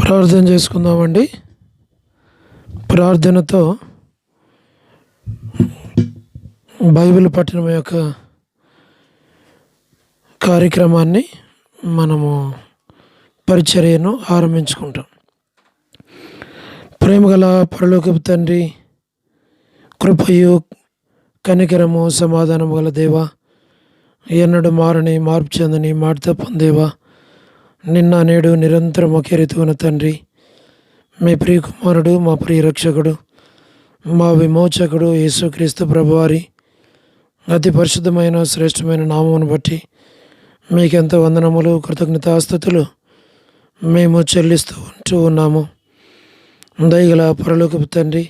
ప్రార్థన చేసుకుందామండి. ప్రార్థనతో బైబిల్ పఠనం యొక్క కార్యక్రమాన్ని మనము పరిచర్యను ఆరంభించుకుంటాం. ప్రేమగల పరలోకపు తండ్రి, కృపయు కనికరము సమాధానము గల దేవా, ఎన్నడు మారని మార్పు చెందని మాట తప్పందేవా, నిన్న నేడు నిరంతరం ఒకే రీతిగా తండ్రి, మీ ప్రియ కుమారుడు, మా ప్రియ రక్షకుడు, మా విమోచకుడు యేసుక్రీస్తు ప్రభువారి అతి పరిశుద్ధమైన శ్రేష్టమైన నామమును బట్టి మీకెంతో వందనములు, కృతజ్ఞతాస్తుతులు మేము చెల్లిస్తూ ఉన్నాము. దయగల పరలోకపు తండ్రి,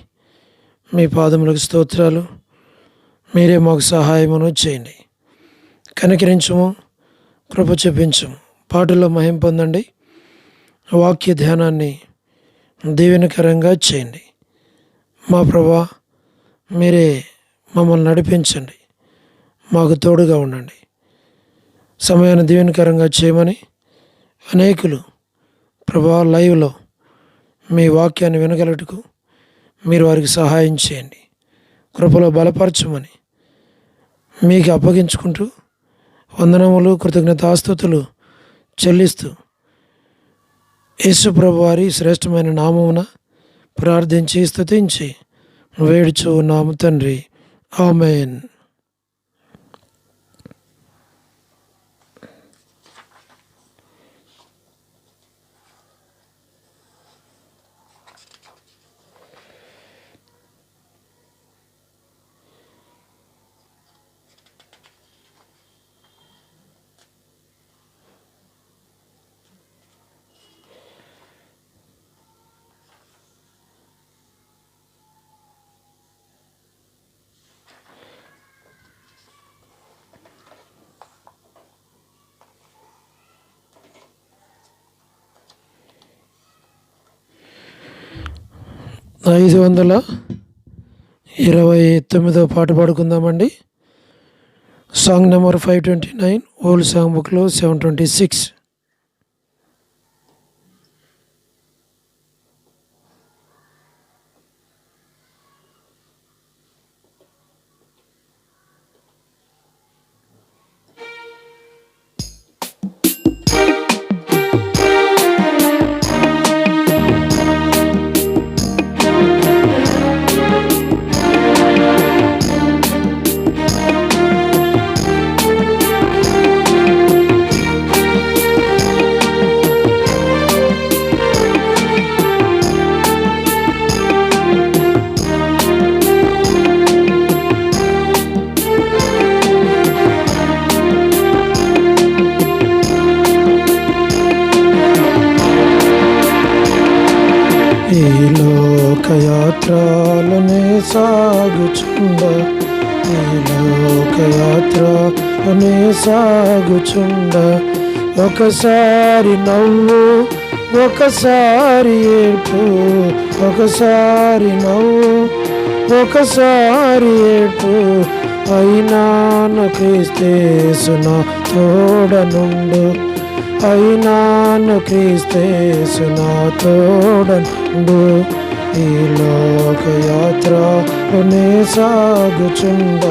మీ పాదములకు స్తోత్రాలు. మీరే మాకు సహాయమును చేయండి, కనికరించము, కృప చూపించము. పాటల్లో మహిమ పొందండి. వాక్య ధ్యానాన్ని దీవెనకరంగా చేయండి. మా ప్రభా, మీరే మమ్మల్ని నడిపించండి, మాకు తోడుగా ఉండండి. సమయాన్ని దీవెనకరంగా చేయమని అనేకులు ప్రభా లైవ్లో మీ వాక్యాన్ని వినగలటకు మీరు వారికి సహాయం చేయండి. కృపలో బలపరచమని మీకు అప్పగించుకుంటూ వందనములు, కృతజ్ఞతాస్తుతులు చెల్లిస్తూ యేసు ప్రభు వారి శ్రేష్టమైన నామమున ప్రార్థించి స్తుతించి వేడుచు ఉన్నాము తండ్రి. ఆమేన్. 529వ పాట పాడుకుందామండి. సాంగ్ నెంబర్ 529, ఓల్డ్ సాంగ్ బుక్లో 726. ఈ లోకయాత్రలోనే సాగుచుండ ఒకసారి నవ్వు, ఒకసారి ఏడ్పు, ఒకసారి నవ్వు, ఒకసారి ఏడ్పు, అయినా నా క్రీస్తేసు నా తోడనుండు, అయినా నా క్రీస్తేసు నా తోడనుండు. ఈ లోకయాత్రలోనే సాగుచుండ,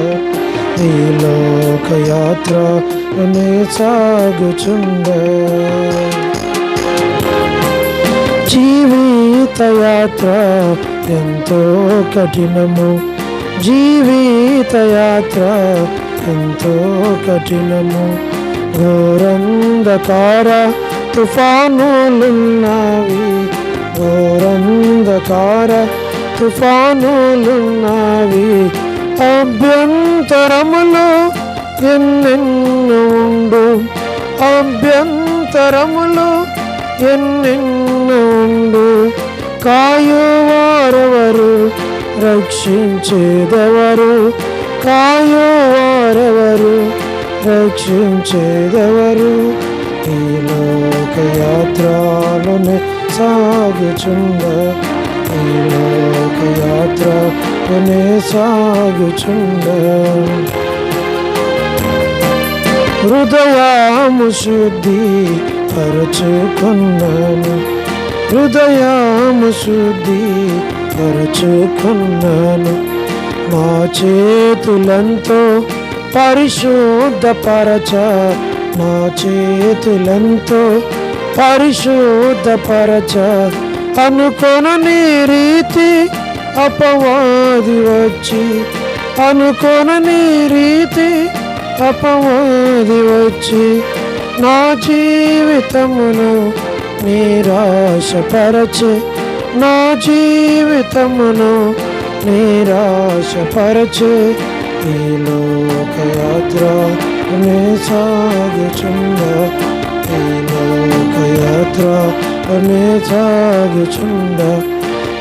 ఈ లోకయాత్రలోనే సాగుచుండ. జీవితయాత్ర ఎంతో కఠినము, జీవితయాత్ర ఎంతో కఠినము. ఘోరంధకార తుఫానులున్నవి, ఘోరంధకార తుఫానులున్నవి. అభ్యంతరములు ఎన్నెన్నో ఉండు, అభ్యంతరములు ఎన్నెన్నో ఉండు. కాయువారెవరు, రక్షించేదెవరు, కాయువారెవరు, రక్షించేదెవరు. ఈ లోకయాత్రలోనే సాగుచుండ, ఈ లోకయాత్రలోనే సాగుచుండ. హృదయము శుద్ధి పరచుకున్నాను, హృదయము శుద్ధి పరచుకున్నాను. మా చేతులంతో పరిశుద్ధపరచ, నా చేతులంతో పరిశుద్ధపరచ, అనుకొనని రీతి అపవాది వచ్చి, అనుకొనని రీతి అపవాది వచ్చి నా జీవితమును నిరాశపరచే, నా జీవితమును నిరాశపరచే. ఈ లోకయాత్ర నే సాగుచుండ, ఈ లోకయాత్ర నే సాగుచుండ,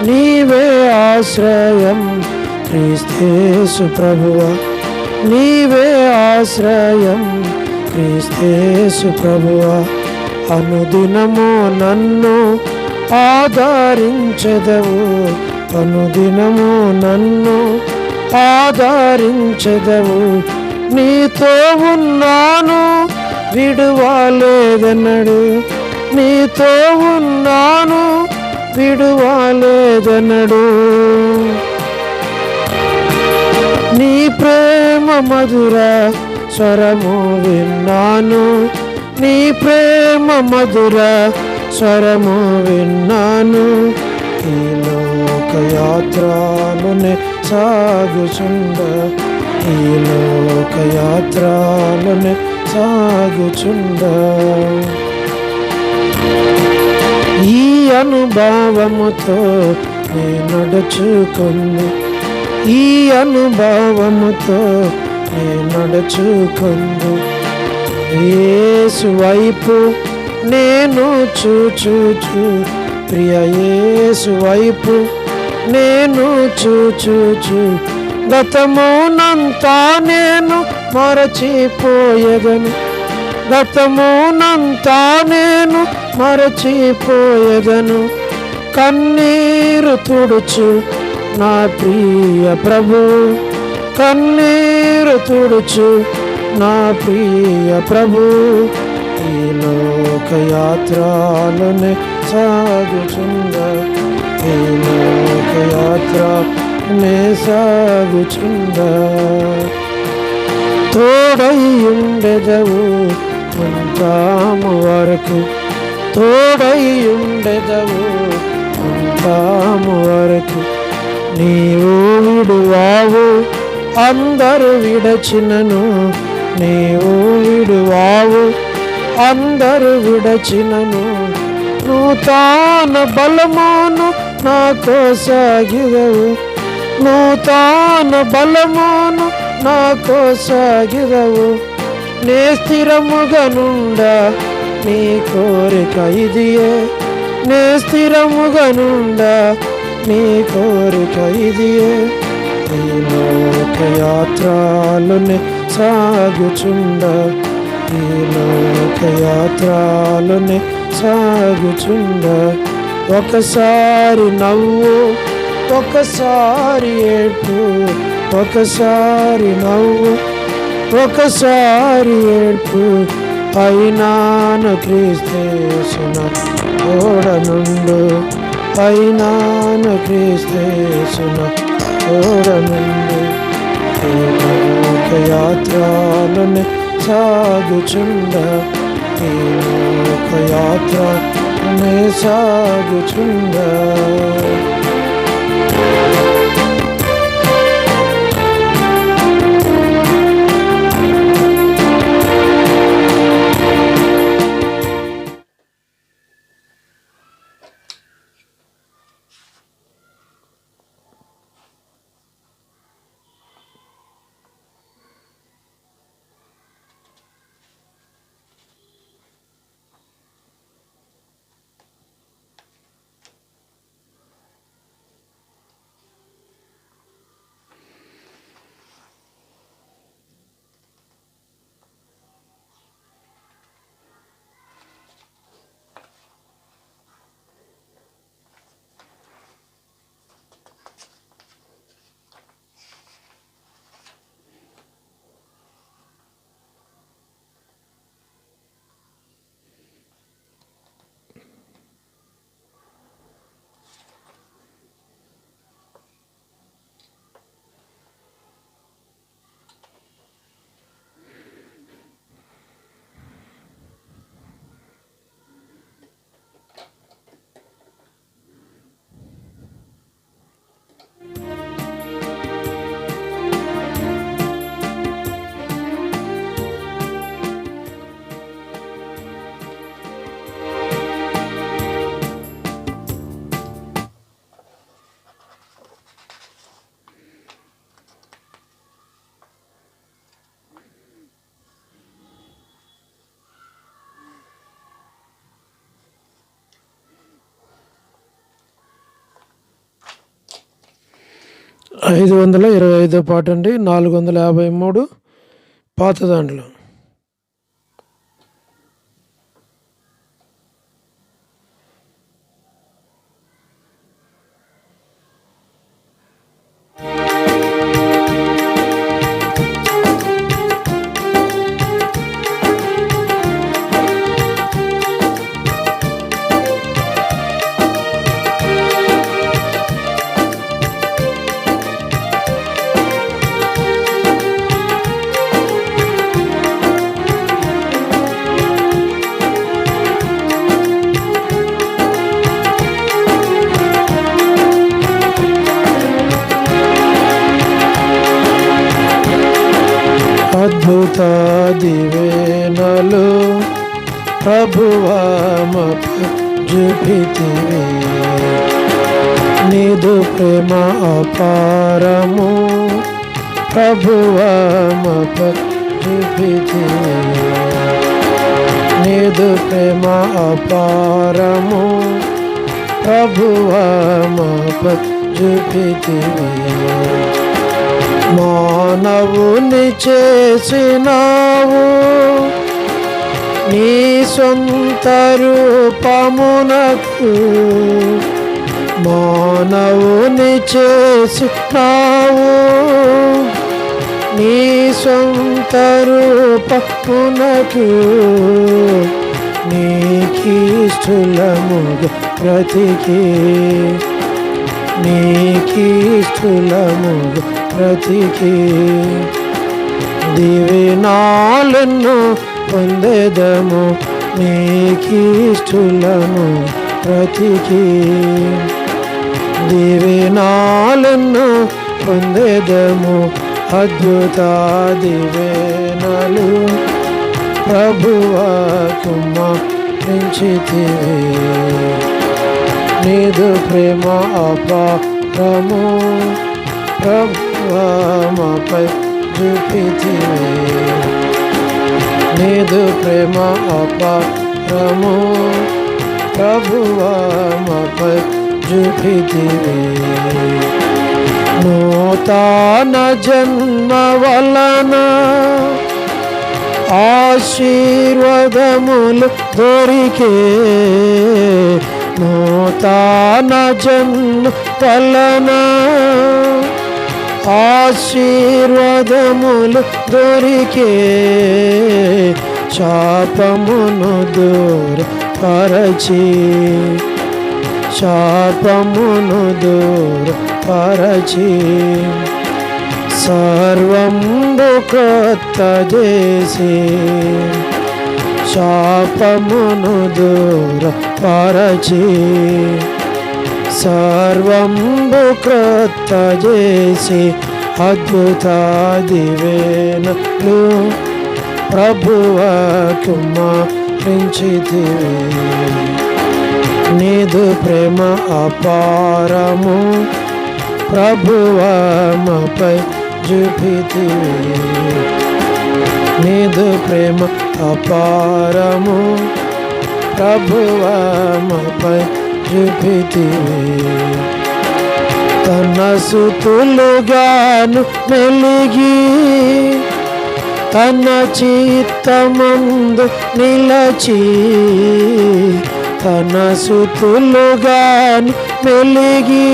నీవే ఆశ్రయం క్రీస్తేసు ప్రభువా, నీవే ఆశ్రయం క్రీస్తేసు ప్రభువా. అనుదినము నన్ను ఆదరించెదవు, అనుదినము నన్ను ఆదరించెదవు. నీతో ఉన్నాను విడువలేదనడు, నీతో ఉన్నాను విడువలేదనడు. నీ ప్రేమ మధుర స్వరము విన్నాను, నీ ప్రేమ మధుర స్వరము విన్నాను. ఈ లోకయాత్రలోనే సాగుచుండ, ఈ లోకయాత్రలోనే సాగుచుండ. ఈ అనుభవముతో నే నడుచుకుంది, ఈ అనుభవముతో నే నడుచుకుంది. యేసు వైపు నేను చూచూచు, ప్రియ యేసు వైపు నేను చూచూచు, గతమునంతా నేను మరచిపోయేదను, గతమునంతా నేను మరచిపోయేదను. కన్నీరు తుడుచు నా ప్రియ ప్రభు, కన్నీరు తుడుచు నా ప్రియ ప్రభు. ఈ లోకయాత్రలోనే సాగుచుండ, ఈ లోకయాత్రలోనే సాగుచుండ. తోడైయుండెదవు ఉంటాము వరకు, తోడైయుండెదవు ఉంటాము వరకు. నీవు విడువావు అందరు విడచినను, నీవు విడువావు అందరు విడచినను. నూతన బలమును నాతో సాగిదవు, నూతన బలమును నాతో సాగిదవు. నే స్థిరముగా నుండా నీ కోరిక ఇదియే, నే స్థిరముగా నుండా నీ కోరిక ఇదియే. ఈ లోకయాత్రలోనే సాగుచుండ, ఈ లోకయాత్రలోనే సాగుచుండ. ఒకసారి నవ్వు, ఒకసారి ఏడ్పు, ఒకసారి నవ్వు, ఒకసారి ఏడ్పు. అయినాను క్రీస్తేసున తోడనుండు, అయినాను క్రీస్తేసున తోడనుండు. ఈ లోకయాత్రలోనే సాగుచుండ, ఈ లోకయాత్రలోనే సాగుచుండ. 525 పాట అండి, 453 పాత దాంట్లో. అద్భుత దివేనలు ప్రభువా మాపై చూపితివి, నీదు ప్రేమ అపారము ప్రభువా మాపై చూపితివి, నీదు ప్రేమ అపారము ప్రభువా మాపై చూపితివి. మానవుని చేసినావు నీ సొంత రూపమునకు, మానవుని చేసినావు నీ సొంత రూపమునకు, నీకిష్టముగా బ్రతికి, నీకిష్టముగా బ్రతికి దీవెనలను పొందెదము, నీకిష్టము బ్రతికి దీవెనలను పొందెదము. అద్భుత దీవెనలు ప్రభువా కుమ్మరించితివి, నీదు ప్రేమ అపారము ప్రభువా మాపై చూపితివి, నీదు ప్రేమ అపారము ప్రభువా మాపై చూపితివి. నూతన జన్మ వలన ఆశీర్వాదములు దొరికే, నూతన జన్మ వలన ఆశీర్వాదములు దొరికే, శాపమును దూరపరచి, శాపమును దూరపరచి సర్వంబు క్రొత్త చేసి, శాపమును దూరపరచి సర్వంబు క్రొత్త చేసి, అద్భుత దీవెనలు ప్రభువా కుమ్మరించితివి, నీదు ప్రేమ అపారము ప్రభువా మాపై చూపితివి, నీదు ప్రేమ అపారము ప్రభువా మాపై చూపితివి. తన సుతులుగాను మెలిగి తన చిత్తమందు నిలచి, తన సుతులుగాను మెలిగి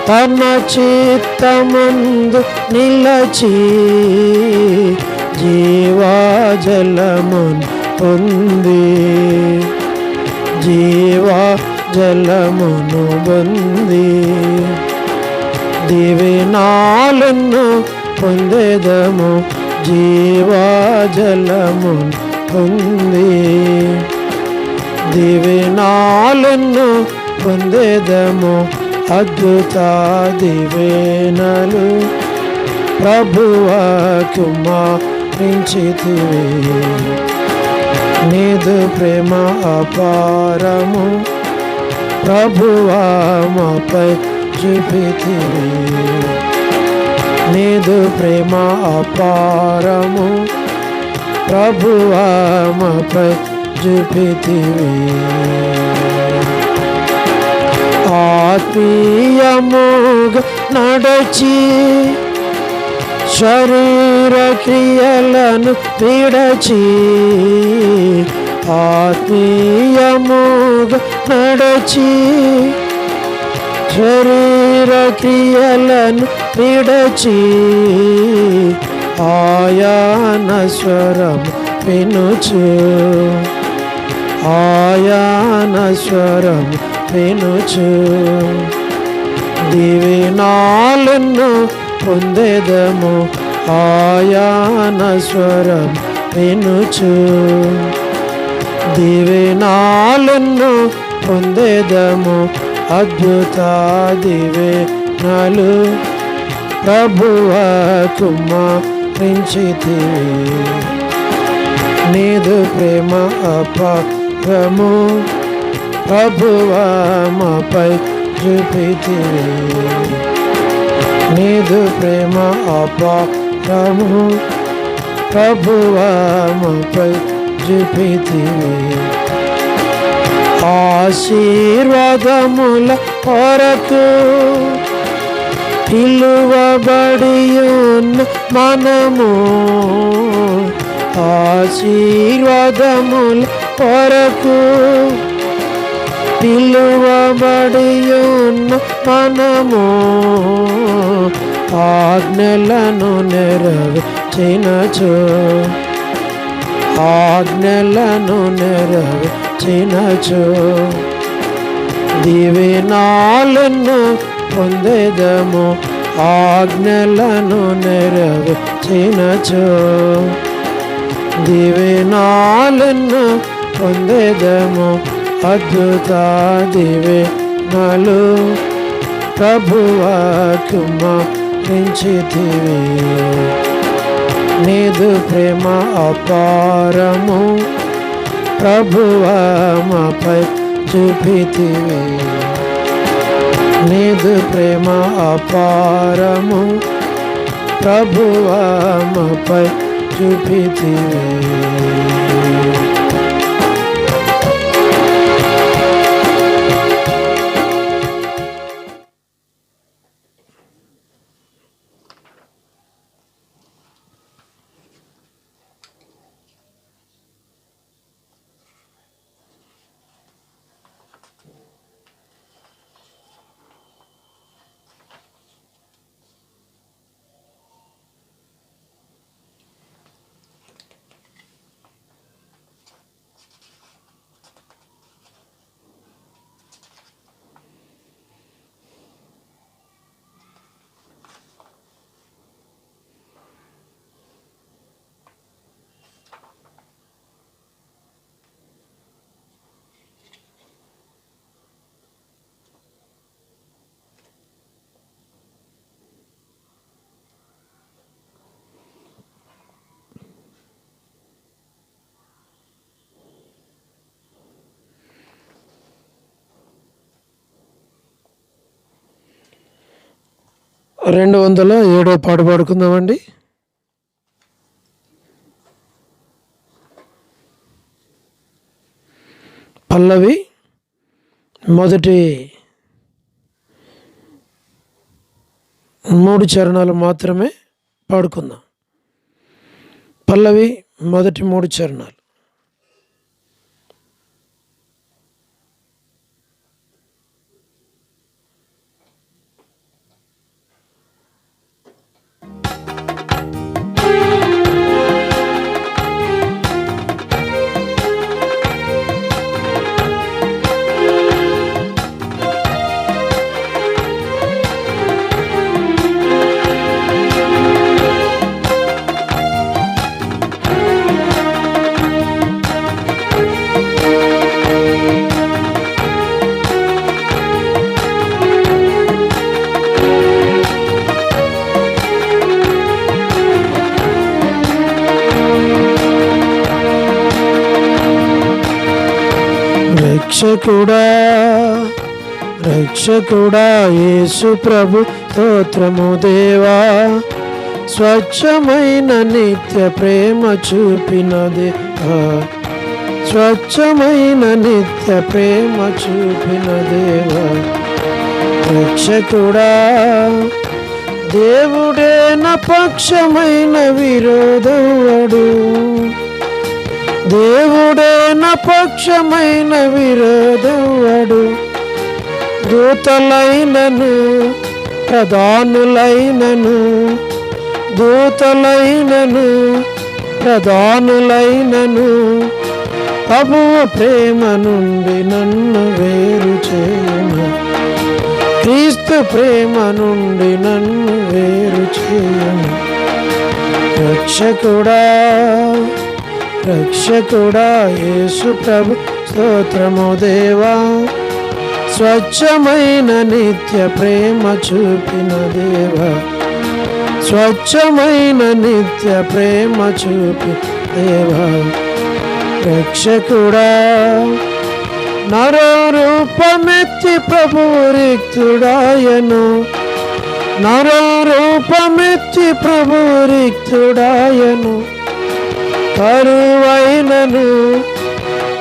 తన చిత్తమందు నిలచి, జీవజలమును పొంది, జీవజలమును పొంది దీవెనలను పొందెదము, జీవజలమును పొంది దీవెనలను పొందెదము. అద్భుత దీవెనలు ప్రభువా కుమ్మరించితివి, నీదు ప్రేమ అపారము ప్రభువా మాపై చూపితివి, నీదు ప్రేమ అపారము ప్రభువా మాపై చూపితివి. ఆత్మీయముగా నడచి శరీర క్రియలను విడచి ఆత్మీయముగా నడచి శరీర క్రియలను విడచి ఆయన స్వరం వినుచు ఆయన స్వరం వినుచు దీవెనలను పొందెదము ఆయన స్వరం వినుచు దీవెనలను పొందెదము అద్భుత దీవెనలు ప్రభువా కుమ్మరించితివి నీదు ప్రేమ అపారము ప్రభువా మాపై చూపితివి నీదు ప్రేమ అపారము ప్రభువా మాపై చూపితివి ఆశీర్వాదముల కొరకు పిలువబడి ఉన్న మనము ఆశీర్వాదముల కొరకు పిలువబడి ఉన్న మనము ఆజ్ఞలను నెరవేర్చినచో ఆజ్ఞలను నెరవేర్చినచో దీవెనలను పొందెదము ఆజ్ఞలను నెరవేర్చినచో దీవెనలను పొందెదము అద్భుత దీవెనలు ప్రభువా కుమ్మరించితివి నీదు ప్రేమ అపారము ప్రభువా మాపై చూపితివి నీదు ప్రేమ అపారము ప్రభువా మాపై చూపితివి రెండు 207 పాట పాడుకుందామండి. పల్లవి మొదటి 3 చరణాలు మాత్రమే పాడుకుందాం. పల్లవి మొదటి 3 చరణాలు. రక్షకుడా యేసు ప్రభు స్తోత్రము దేవా, స్వచ్ఛమైన నిత్య ప్రేమ చూపిన దేవా, స్వచ్ఛమైన నిత్య ప్రేమ చూపిన దేవా. దేవుడే నా పక్షమైన విరోధవడు, దేవుడే నా పక్షమైన విరోధవడు. దూతలైనను ప్రధానులైనను, దూతలైనను ప్రధానులైనను ప్రభువు ప్రేమ నుండి నన్ను వేరు చేయను. క్రీస్తు ప్రేమ నుండి నన్ను వేరు చేయను. రక్షకుడా రక్షకుడా యేసు ప్రభు స్తోత్రము దేవా. స్వచ్ఛమైన నిత్య ప్రేమ చూపిన దేవా, స్వచ్ఛమైన నిత్య ప్రేమ చూపి దేవా. రక్షకుడా నరరూపమెత్తి ప్రభువు రిక్తుడాయను, నరరూపమెత్తి ప్రభువు రిక్తుడాయను. కరువైనను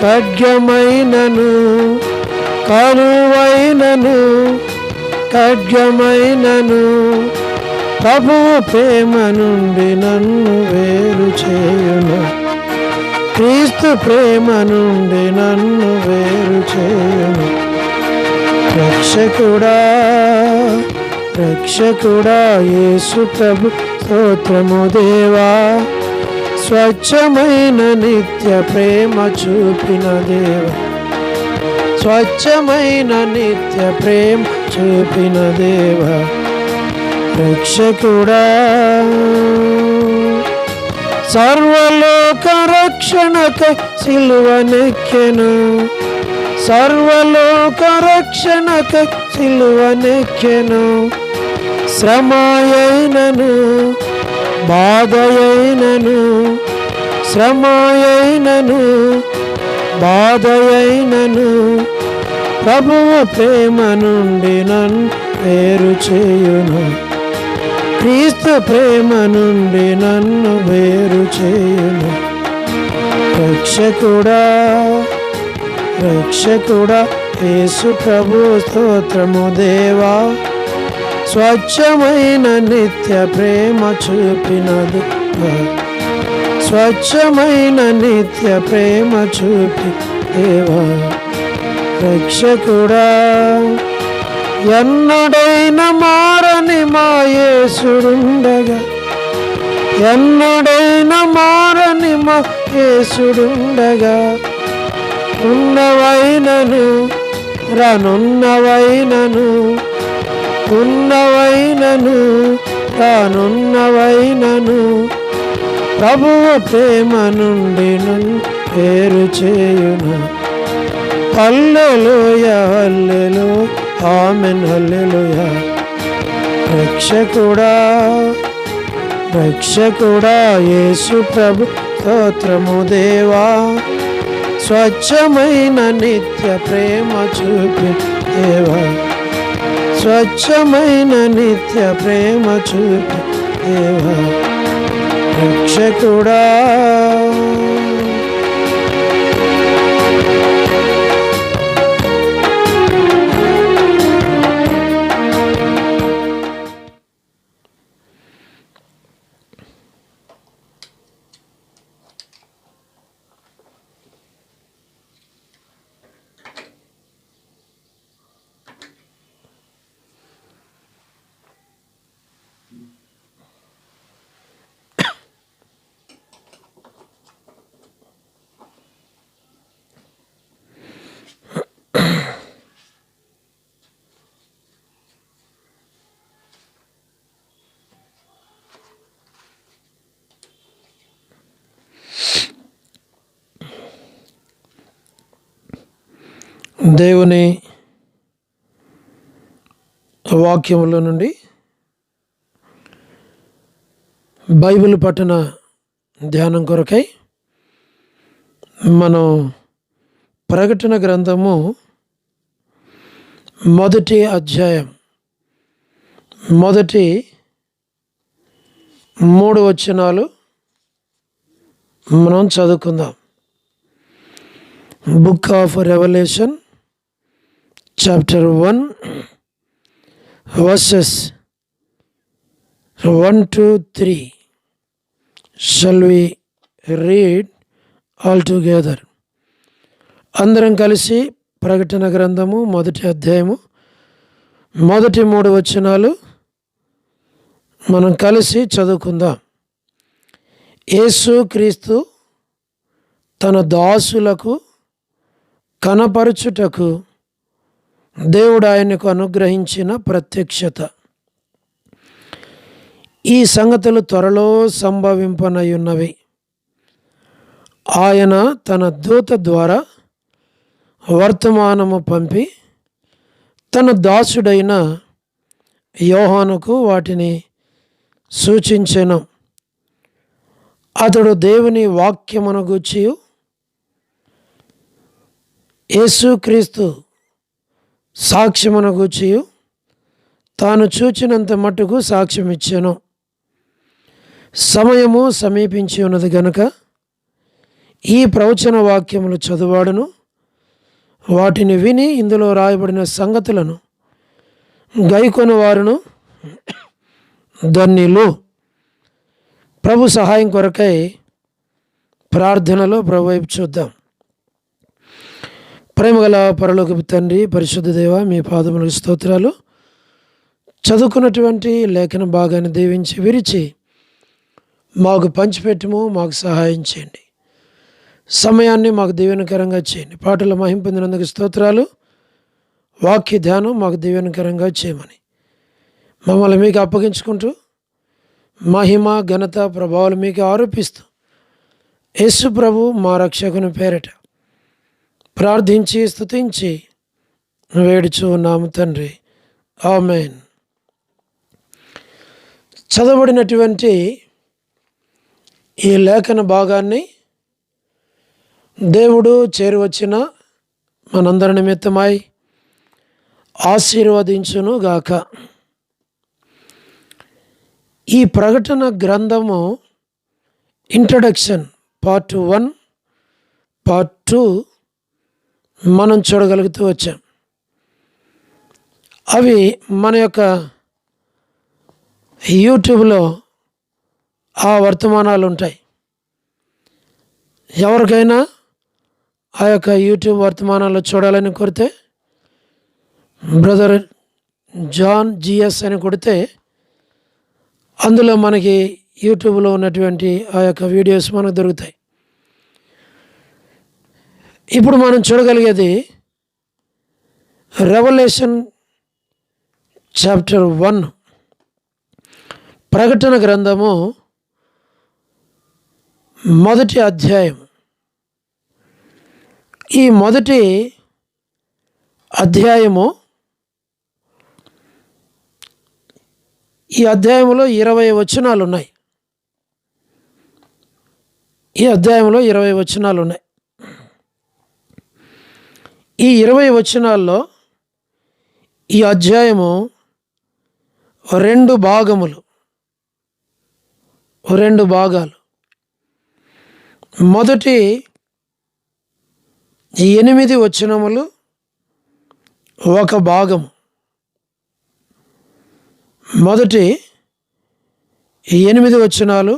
ఖడ్గమైనను, కరువైనను ఖడ్గమైనను ప్రభువు ప్రేమ నుండి నన్ను వేరు చేయును. క్రీస్తు ప్రేమ నుండి నన్ను వేరు చేయును. రక్షకుడా రక్షకుడా యేసు ప్రభు స్తోత్రము దేవా. స్వచ్ఛమైన నిత్య ప్రేమ చూపిన దేవా, స్వచ్ఛమైన నిత్య ప్రేమ చూపిన దేవా. రక్షకుడా సర్వలోక రక్షణకై సిలువనెక్కెను, సర్వలోక రక్షణకై సిలువనెక్కెను. శ్రమయైనను బాధయైనను, శ్రమయైనను బాధయైనను ప్రభువు ప్రేమ నుండి నన్ను వేరు చేయును. క్రీస్తు ప్రేమ నుండి నన్ను వేరు చేయును. రక్షకుడా రక్షకుడా యేసు ప్రభు స్తోత్రము దేవా. స్వచ్ఛమైన నిత్య ప్రేమ చూపినది, స్వచ్ఛమైన నిత్య ప్రేమ చూపి దేవా. రక్షకుడా ఎన్నడైనా మారని మా యేసుడుండగా, ఎన్నడైనా మారని మా యేసుడుండగా. ఉన్నవైనను రానున్నవైనను, ఉన్నవైనను రానున్నవైనను ప్రభువు ప్రేమ నుండి నన్ను వేరు చేయును. హల్లెలూయా హల్లెలూయా ఆమేన్ హల్లెలూయా. రక్షకుడా రక్షకుడా యేసు ప్రభు స్తోత్రము దేవా. స్వచ్ఛమైన నిత్య ప్రేమ చూపి దేవా, స్వచ్ఛమైన నిత్య ప్రేమ చూపి దేవా. రక్షకుడా దేవుని వాక్యములో నుండి బైబిల్ పఠన ధ్యానం కొరకై మనం ప్రకటన గ్రంథము 1వ అధ్యాయం 3 వచనాలు మనం చదువుకుందాం. Book of Revelation chapter 1 verses 1, 2, 3. Shall we read all together? అందరం కలిసి ప్రకటన గ్రంథము 1వ అధ్యాయము మొదటి 3 వచనాలు మనం కలిసి చదువుకుందాం. యేసు క్రీస్తు తన దాసులకు కనపరచుటకు దేవుడు ఆయనకు అనుగ్రహించిన ప్రత్యక్షత. ఈ సంగతులు త్వరలో సంభవింపనయున్నవి. ఆయన తన దూత ద్వారా వర్తమానము పంపి తన దాసుడైన యోహానుకు వాటిని సూచించెను. అతడు దేవుని వాక్యమును గూర్చి యేసుక్రీస్తు సాక్ష్యమును గూర్చి తాను చూచినంత మట్టుకు సాక్ష్యం ఇచ్చెను. సమయము సమీపించి ఉన్నది గనుక ఈ ప్రవచన వాక్యములు చదువాడును వాటిని విని ఇందులో రాయబడిన సంగతులను గైకొని వారును ధన్యులు. ప్రభు సహాయం కొరకై ప్రార్థనలో ప్రభు వైపు చూద్దాం. ప్రేమగల పరలోకపు తండ్రి, పరిశుద్ధ దేవ, మీ పాదములకు స్తోత్రాలు. చదువుకున్నటువంటి లేఖన భాగాన్ని దీవించి విరిచి మాకు పంచిపెట్టము, మాకు సహాయం చేయండి. సమయాన్ని మాకు దీవెనకరంగా చేయండి. పాటల మహిమ పొందినందుకు స్తోత్రాలు. వాక్య ధ్యానం మాకు దీవెనకరంగా చేయమని మమ్మల్ని మీకు అప్పగించుకుంటూ మహిమ, ఘనత, ప్రభావాలు మీకు ఆరోపిస్తూ యేసు ప్రభు మా రక్షకుని పేరట ప్రార్థించి స్తుతించి వేడుచు ఉన్నాము తండ్రి, ఆమేన్. చదవబడినటువంటి ఈ లేఖన భాగాన్ని దేవుడు చేరువచ్చిన మనందరి నిమిత్తమై ఆశీర్వదించును గాక. ఈ ప్రకటన గ్రంథము ఇంట్రడక్షన్ పార్ట్ 1, పార్ట్ 2 మనం చూడగలుగుతూ వచ్చాం. అవి మన యొక్క యూట్యూబ్లో ఆ వర్తమానాలు ఉంటాయి. ఎవరికైనా ఆ యొక్క యూట్యూబ్ వర్తమానాలు చూడాలని కోరితే బ్రదర్ జాన్ జిఎస్ అని కొడితే అందులో మనకి యూట్యూబ్లో ఉన్నటువంటి ఆ యొక్క వీడియోస్ మనకు దొరుకుతాయి. ఇప్పుడు మనం చూడగలిగేది రెవల్యూషన్ చాప్టర్ 1, ప్రకటన గ్రంథము 1వ అధ్యాయం. ఈ 1వ అధ్యాయము, ఈ అధ్యాయంలో 20 వచనాలు ఉన్నాయి. ఈ అధ్యాయంలో 20 వచనాలు ఉన్నాయి. ఈ 20 వచనాల్లో ఈ అధ్యాయము 2 భాగములు, 2 భాగాలు. మొదటి 8 వచనములు ఒక భాగము. మొదటి 8 వచనాలు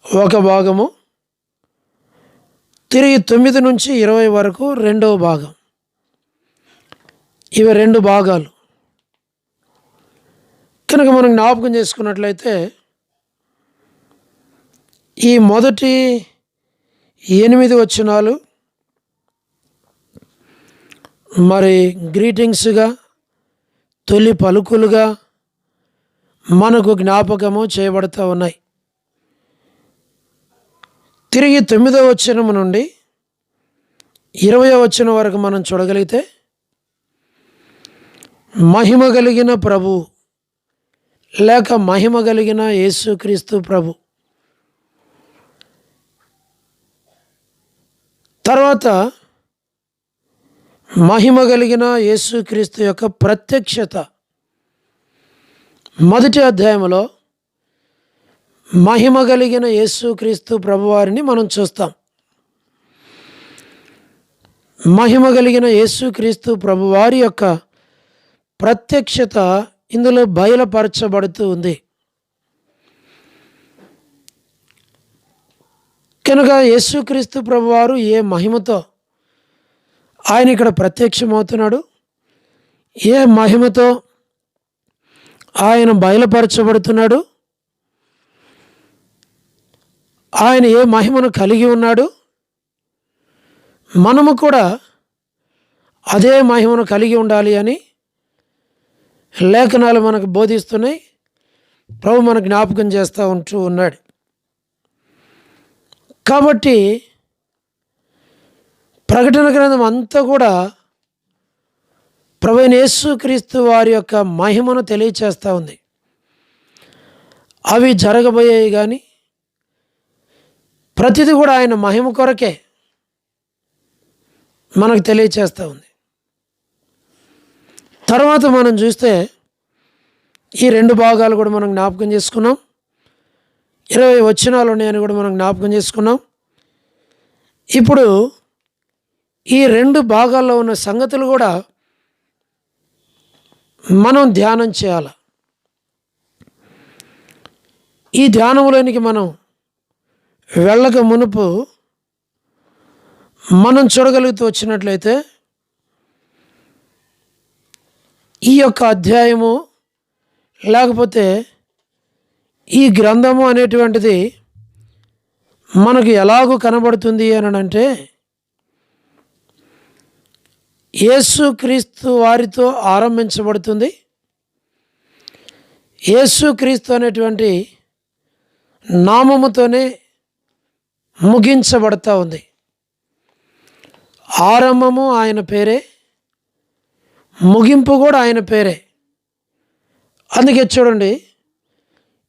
ఒక భాగము. తిరిగి 9 నుంచి 20 వరకు 2వ భాగం. ఇవి 2 భాగాలు. కనుక మనం జ్ఞాపకం చేసుకున్నట్లయితే ఈ మొదటి 8 వచనాలు మరి గ్రీటింగ్స్గా, తొలి పలుకులుగా మనకు జ్ఞాపకము చేయబడుతూ ఉన్నాయి. తిరిగి 9వ వచనం నుండి 20వ వచనం వరకు మనం చూడగలిగితే మహిమ కలిగిన ప్రభు లేక మహిమ కలిగిన యేసుక్రీస్తు ప్రభు. తర్వాత మహిమ కలిగిన యేసుక్రీస్తు యొక్క ప్రత్యక్షత. 1వ అధ్యాయంలో మహిమ కలిగిన యేసుక్రీస్తు ప్రభువారిని మనం చూస్తాం. మహిమ కలిగిన యేసుక్రీస్తు ప్రభువారి యొక్క ప్రత్యక్షత ఇందులో బయలుపరచబడుతూ ఉంది. కనుక యేసుక్రీస్తు ప్రభువారు ఏ మహిమతో ఆయన ఇక్కడ ప్రత్యక్షమవుతున్నాడు, ఏ మహిమతో ఆయన బయలుపరచబడుతున్నాడు, ఆయన ఏ మహిమను కలిగి ఉన్నాడు, మనము కూడా అదే మహిమను కలిగి ఉండాలి అని లేఖనాలు మనకు బోధిస్తున్నాయి. ప్రభు మనకు జ్ఞాపకం చేస్తూ ఉన్నాడు. కాబట్టి ప్రకటన గ్రంథం అంతా కూడా ప్రభువైన యేసుక్రీస్తు వారి యొక్క మహిమను తెలియచేస్తూ ఉంది. అవి జరగబోయాయి కానీ ప్రతిదీ కూడా ఆయన మహిమ కొరకే మనకు తెలియచేస్తూ ఉంది. తర్వాత మనం చూస్తే ఈ 2 భాగాలు కూడా మనం జ్ఞాపకం చేసుకున్నాం. 20 వచనాలు ఉన్నాయని కూడా మనం జ్ఞాపకం చేసుకున్నాం. ఇప్పుడు ఈ 2 భాగాల్లో ఉన్న సంగతులు కూడా మనం ధ్యానం చేయాలి. ఈ ధ్యానంలోనికి మనం వెళ్ళక మునుపు మనం చూడగలుగుతూ వచ్చినట్లయితే ఈ యొక్క అధ్యాయము లేకపోతే ఈ గ్రంథము అనేటువంటిది మనకు ఎలాగూ కనబడుతుంది అని అంటే, యేసుక్రీస్తు వారితో ఆరంభించబడుతుంది. యేసుక్రీస్తు అనేటువంటి నామముతోనే ముగించబడతా ఉంది. ఆరంభము ఆయన పేరే, ముగింపు కూడా ఆయన పేరే. అందుకే చూడండి,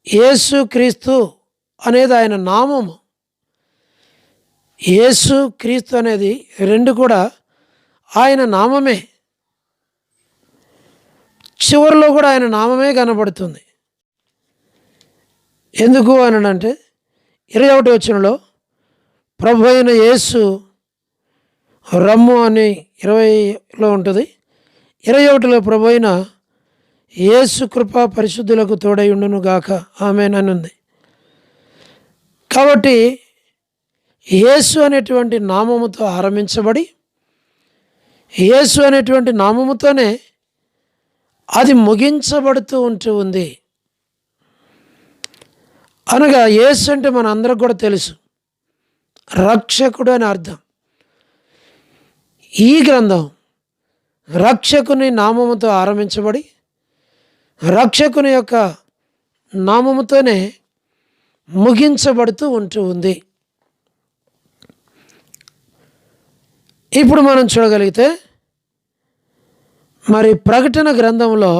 యేసుక్రీస్తు అనేది ఆయన నామము. యేసుక్రీస్తు అనేది 2 కూడా ఆయన నామమే. చివరిలో కూడా ఆయన నామమే కనబడుతుంది. ఎందుకు అని అంటే 21వ వచనంలో ప్రభు అయిన యేసు రమ్ము అని 20లో ఉంటుంది. 21లో ప్రభు అయిన యేసు కృప పరిశుద్ధులకు తోడై ఉండును గాక ఆమేన్ అని ఉంది. కాబట్టి యేసు అనేటువంటి నామముతో ఆరంభించబడి యేసు అనేటువంటి నామముతోనే అది ముగించబడుతూ ఉంది. అనగా యేసు అంటే మన అందరికి కూడా తెలుసు, రక్షకుడు అని అర్థం. ఈ గ్రంథం రక్షకుని నామముతో ఆరంభించబడి రక్షకుని యొక్క నామముతోనే ముగించబడుతూ ఉంది. ఇప్పుడు మనం చూడగలిగితే మరి ప్రకటన గ్రంథంలో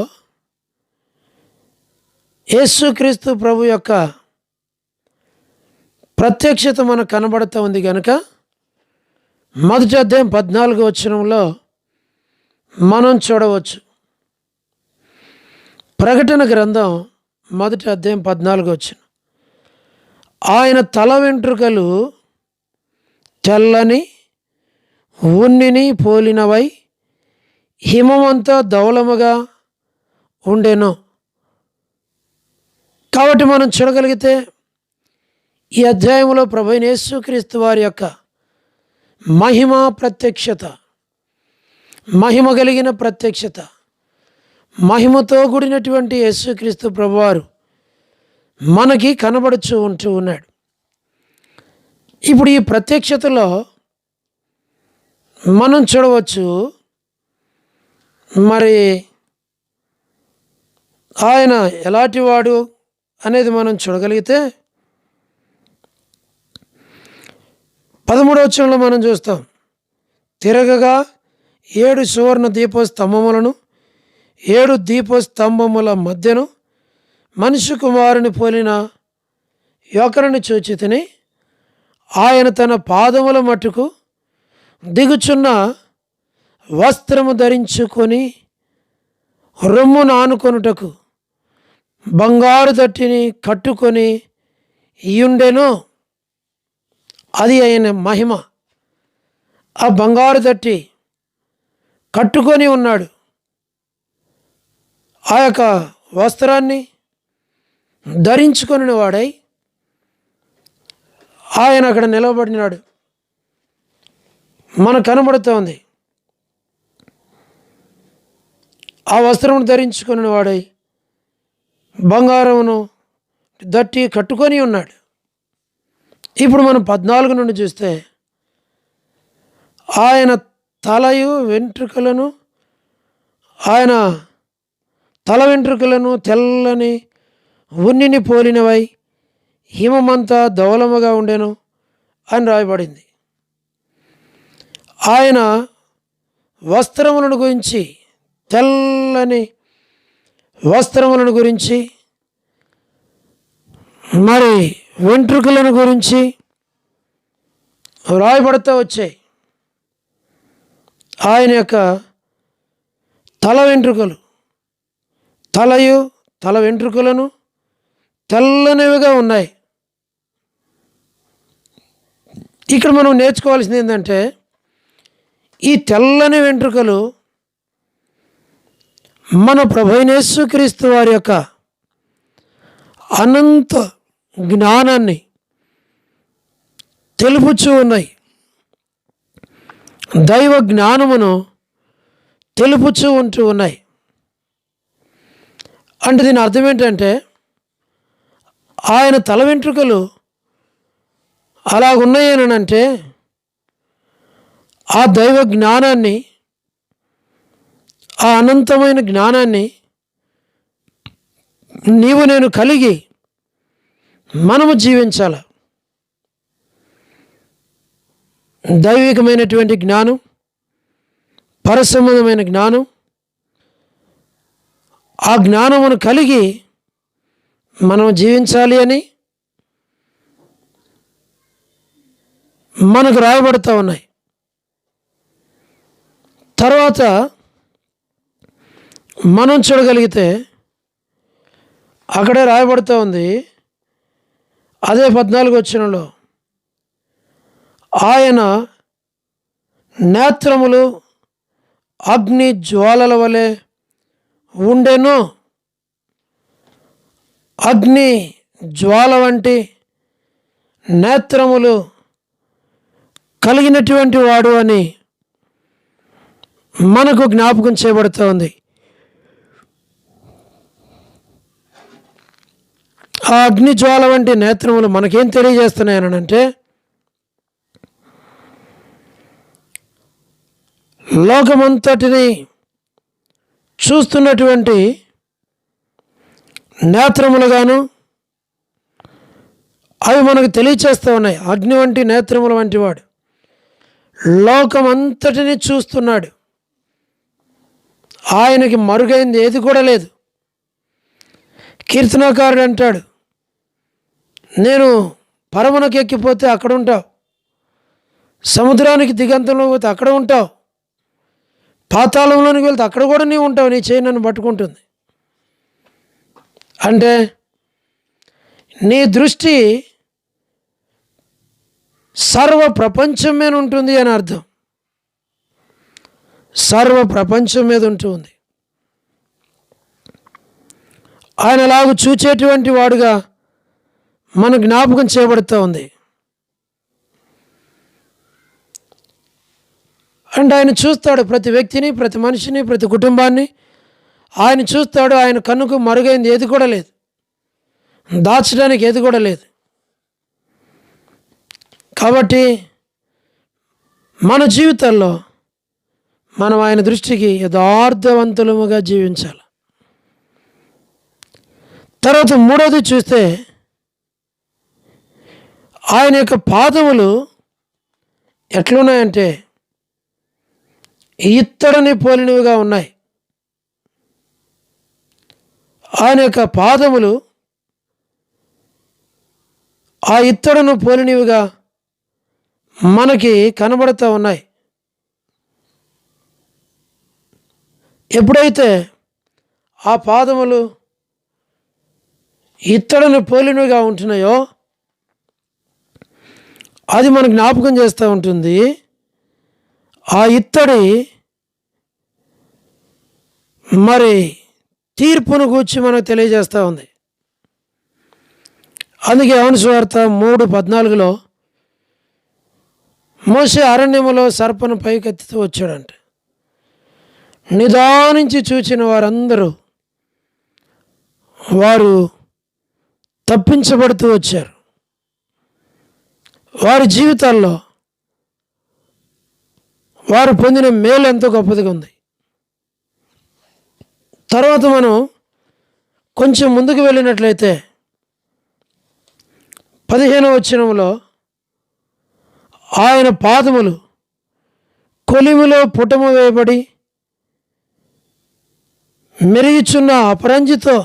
యేసుక్రీస్తు ప్రభు యొక్క ప్రత్యక్షత మనకు కనబడుతూ ఉంది కనుక మొదటి అధ్యాయం 14వ వచనంలో మనం చూడవచ్చు. ప్రకటన గ్రంథం మొదటి అధ్యాయం 14వ వచనం, ఆయన తల వెంట్రుకలు తెల్లని ఉన్నిని పోలినవై హిమమంతా ధవళముగా ఉండెను. కాబట్టి మనం చూడగలిగితే ఈ అధ్యాయంలో ప్రభువైన యేసుక్రీస్తు వారి యొక్క మహిమ ప్రత్యక్షత, మహిమ కలిగిన ప్రత్యక్షత, మహిమతో కూడినటువంటి యేసుక్రీస్తు ప్రభువారు మనకి కనబడుచూ ఉన్నాడు. ఇప్పుడు ఈ ప్రత్యక్షతలో మనం చూడవచ్చు, మరి ఆయన ఎలాంటి వాడు అనేది మనం చూడగలిగితే 13వ వచనంలో మనం చూస్తాం. తిరగగా 7 సువర్ణ దీపస్తంభములను 7 దీపస్తంభముల మధ్యను మనిషి కుమారుని పోలిన యొకరిని చూచితిని. ఆయన తన పాదముల మట్టుకు దిగుచున్న వస్త్రము ధరించుకొని రొమ్మును ఆనుకొనుటకు బంగారు దట్టిని కట్టుకొని ఇయుండెను. అది ఆయన మహిమ. ఆ బంగారు దట్టి కట్టుకొని ఉన్నాడు. ఆ యొక్క వస్త్రాన్ని ధరించుకొని వాడై ఆయన అక్కడ నిలబడినాడు. మనకు కనబడుతోంది. ఆ వస్త్రమును ధరించుకొని వాడై బంగారమును దట్టి కట్టుకొని ఉన్నాడు. ఇప్పుడు మనం 14 నుండి చూస్తే ఆయన తలయు వెంట్రుకలను ఆయన తల వెంట్రుకలను తెల్లని ఉన్నిని పోలినవై హిమమంతా ధవలముగా ఉండెను అని రాయబడింది. ఆయన వస్త్రములను గురించి, తెల్లని వస్త్రములను గురించి, మరి వెంట్రుకలను గురించి రాయబడుతూ వచ్చాయి. ఆయన యొక్క తల వెంట్రుకలు, తలయు తల వెంట్రుకలను తెల్లనివిగా ఉన్నాయి. ఇక్కడ మనం నేర్చుకోవాల్సింది ఏంటంటే, ఈ తెల్లని వెంట్రుకలు మన ప్రభువైన యేసుక్రీస్తు వారి యొక్క అనంత జ్ఞానాన్ని తెలుపుచూ ఉన్నాయి. దైవ జ్ఞానమును తెలుపుచూ ఉంటూ ఉన్నాయి. అంటే దీని అర్థం ఏంటంటే, ఆయన తల వెంట్రుకలు అలాగున్నాయనంటే ఆ దైవ జ్ఞానాన్ని, ఆ అనంతమైన జ్ఞానాన్ని నీవు నేను కలిగి మనము జీవించాల. దైవికమైనటువంటి జ్ఞానం, పరసంబంధమైన జ్ఞానం, ఆ జ్ఞానమును కలిగి మనం జీవించాలి అని మనకు రాయబడుతూ ఉన్నాయి. తర్వాత మనం చూడగలిగితే అక్కడే రాయబడుతూ ఉంది, అదే 14 వచనంలో, ఆయన నేత్రములు అగ్ని జ్వాలల వలె ఉండెను. అగ్ని జ్వాల వంటి నేత్రములు కలిగినటువంటి వాడు అని మనకు జ్ఞాపకం చేయబడుతూ ఉంది. ఆ అగ్ని జ్వాల వంటి నేత్రములు మనకేం తెలియజేస్తున్నాయనంటే, లోకమంతటిని చూస్తున్నటువంటి నేత్రములుగాను అవి మనకు తెలియచేస్తూ ఉన్నాయి. అగ్ని వంటి నేత్రముల వంటి వాడు లోకమంతటిని చూస్తున్నాడు. ఆయనకి మరుగైంది ఏది కూడా లేదు. కీర్తనకారుడు అంటాడు, నేను పరమునకు ఎక్కిపోతే అక్కడ ఉంటావు, సముద్రానికి దిగంతంలో పోతే అక్కడ ఉంటావు, పాతాళంలోనికి వెళ్తే అక్కడ కూడా నీవు ఉంటావు, నీ చేయి నన్ను పట్టుకుంటుంది. అంటే నీ దృష్టి సర్వ ప్రపంచం మీద ఉంటుంది అని అర్థం. సర్వ ప్రపంచం మీద ఉంటుంది. ఆయన అలాగూ చూచేటువంటి వాడుగా మన జ్ఞాపకం చేయబడుతూ ఉంది. అండ్ ఆయన చూస్తాడు ప్రతి వ్యక్తిని, ప్రతి మనిషిని, ప్రతి కుటుంబాన్ని ఆయన చూస్తాడు. ఆయన కన్నుకు మరుగైంది ఏది కూడా లేదు, దాచడానికి ఏది కూడా లేదు. కాబట్టి మన జీవితాల్లో మనం ఆయన దృష్టికి యథార్థవంతులముగా జీవించాలి. తర్వాత మూడవది చూస్తే, ఆయన యొక్క పాదములు ఎట్లున్నాయంటే ఇత్తడిని పోలినవిగా ఉన్నాయి. ఆయన యొక్క పాదములు ఆ ఇత్తడును పోలినవిగా మనకి కనబడుతూ ఉన్నాయి. ఎప్పుడైతే ఆ పాదములు ఇత్తడిని పోలినవిగా ఉంటున్నాయో అది మనకు జ్ఞాపకం చేస్తూ ఉంటుంది, ఆ ఇత్తడి మరి తీర్పును గూర్చి మనకు తెలియజేస్తూ ఉంది. అందుకే యోహాను సువార్త 3:14 మోషే అరణ్యములో సర్పను పైకెత్తుతూ వచ్చాడంట. నిదానించి చూచిన వారందరూ వారు తప్పించబడుతూ వచ్చారు. వారి జీవితాల్లో వారు పొందిన మేలు ఎంతో గొప్పదిగా ఉంది. తర్వాత మనం కొంచెం ముందుకు వెళ్ళినట్లయితే 15వ వచనంలో ఆయన పాదములు కొలిమిలో పుటము వేయబడి మెరుగుచున్న అపరంజితో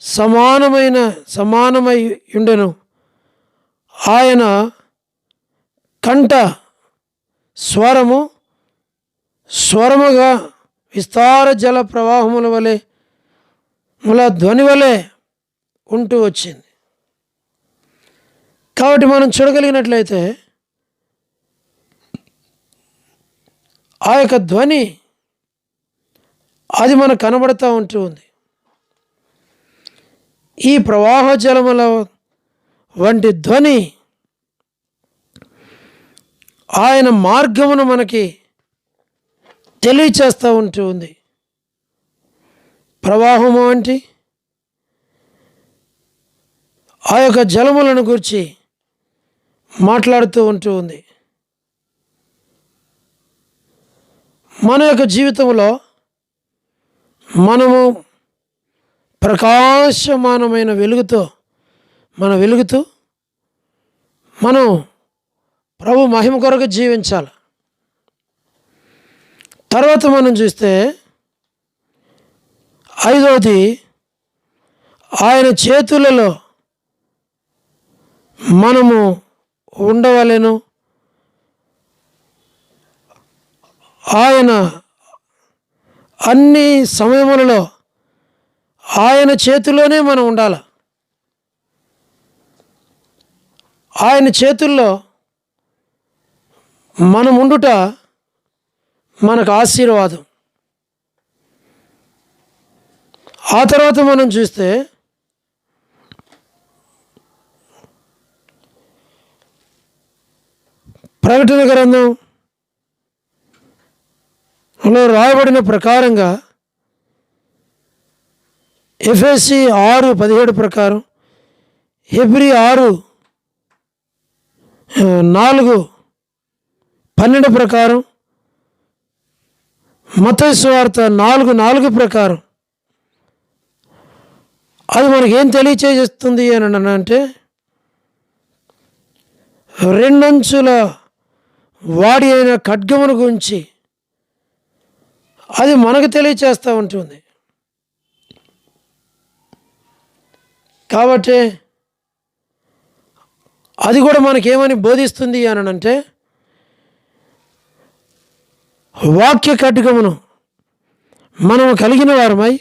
సమానమై ఉండెను. ఆయన కంఠ స్వరముగా విస్తార జల ప్రవాహముల వలె ధ్వని వలె ఉంటూ వచ్చింది. కాబట్టి మనం చూడగలిగినట్లయితే ఆ యొక్క ధ్వని అది మనకు కనబడుతూ ఉంటూ ఉంది. ఈ ప్రవాహ జలముల వంటి ధ్వని ఆయన మార్గమును మనకి తెలియచేస్తూ ఉంటూ ఉంది. ప్రవాహము వంటి ఆ యొక్క జలములను గురించి మాట్లాడుతూ ఉంటూ ఉంది. మన యొక్క జీవితంలో మనము ప్రకాశమానమైన వెలుగుతూ మనం ప్రభు మహిమ కొరకు జీవించాలి. తర్వాత మనం చూస్తే 5వది ఆయన చేతులలో మనము ఉండవలెను. ఆయన అన్ని సమయములలో ఆయన చేతిలోనే మనం ఉండాలి. ఆయన చేతుల్లో మనం ఉండుట మనకు ఆశీర్వాదం. ఆ తర్వాత మనం చూస్తే ప్రకటన గ్రంథంలో రాయబడిన ప్రకారంగా ఎఫెసీ 6:17 ప్రకారం, హెబ్రీ 6:4-12 ప్రకారం, మత్తయి సువార్త 4:4 ప్రకారం అది మనకేం తెలియచేస్తుంది అని అంటే, రెండంచుల వాడి అయిన ఖడ్గమును గురించి అది మనకు తెలియచేస్తూ ఉంటుంది. కాబట్టి అది కూడా మనకేమని బోధిస్తుంది అని అంటే, వాక్య ఖడ్గమును మనం కలిగిన వారమై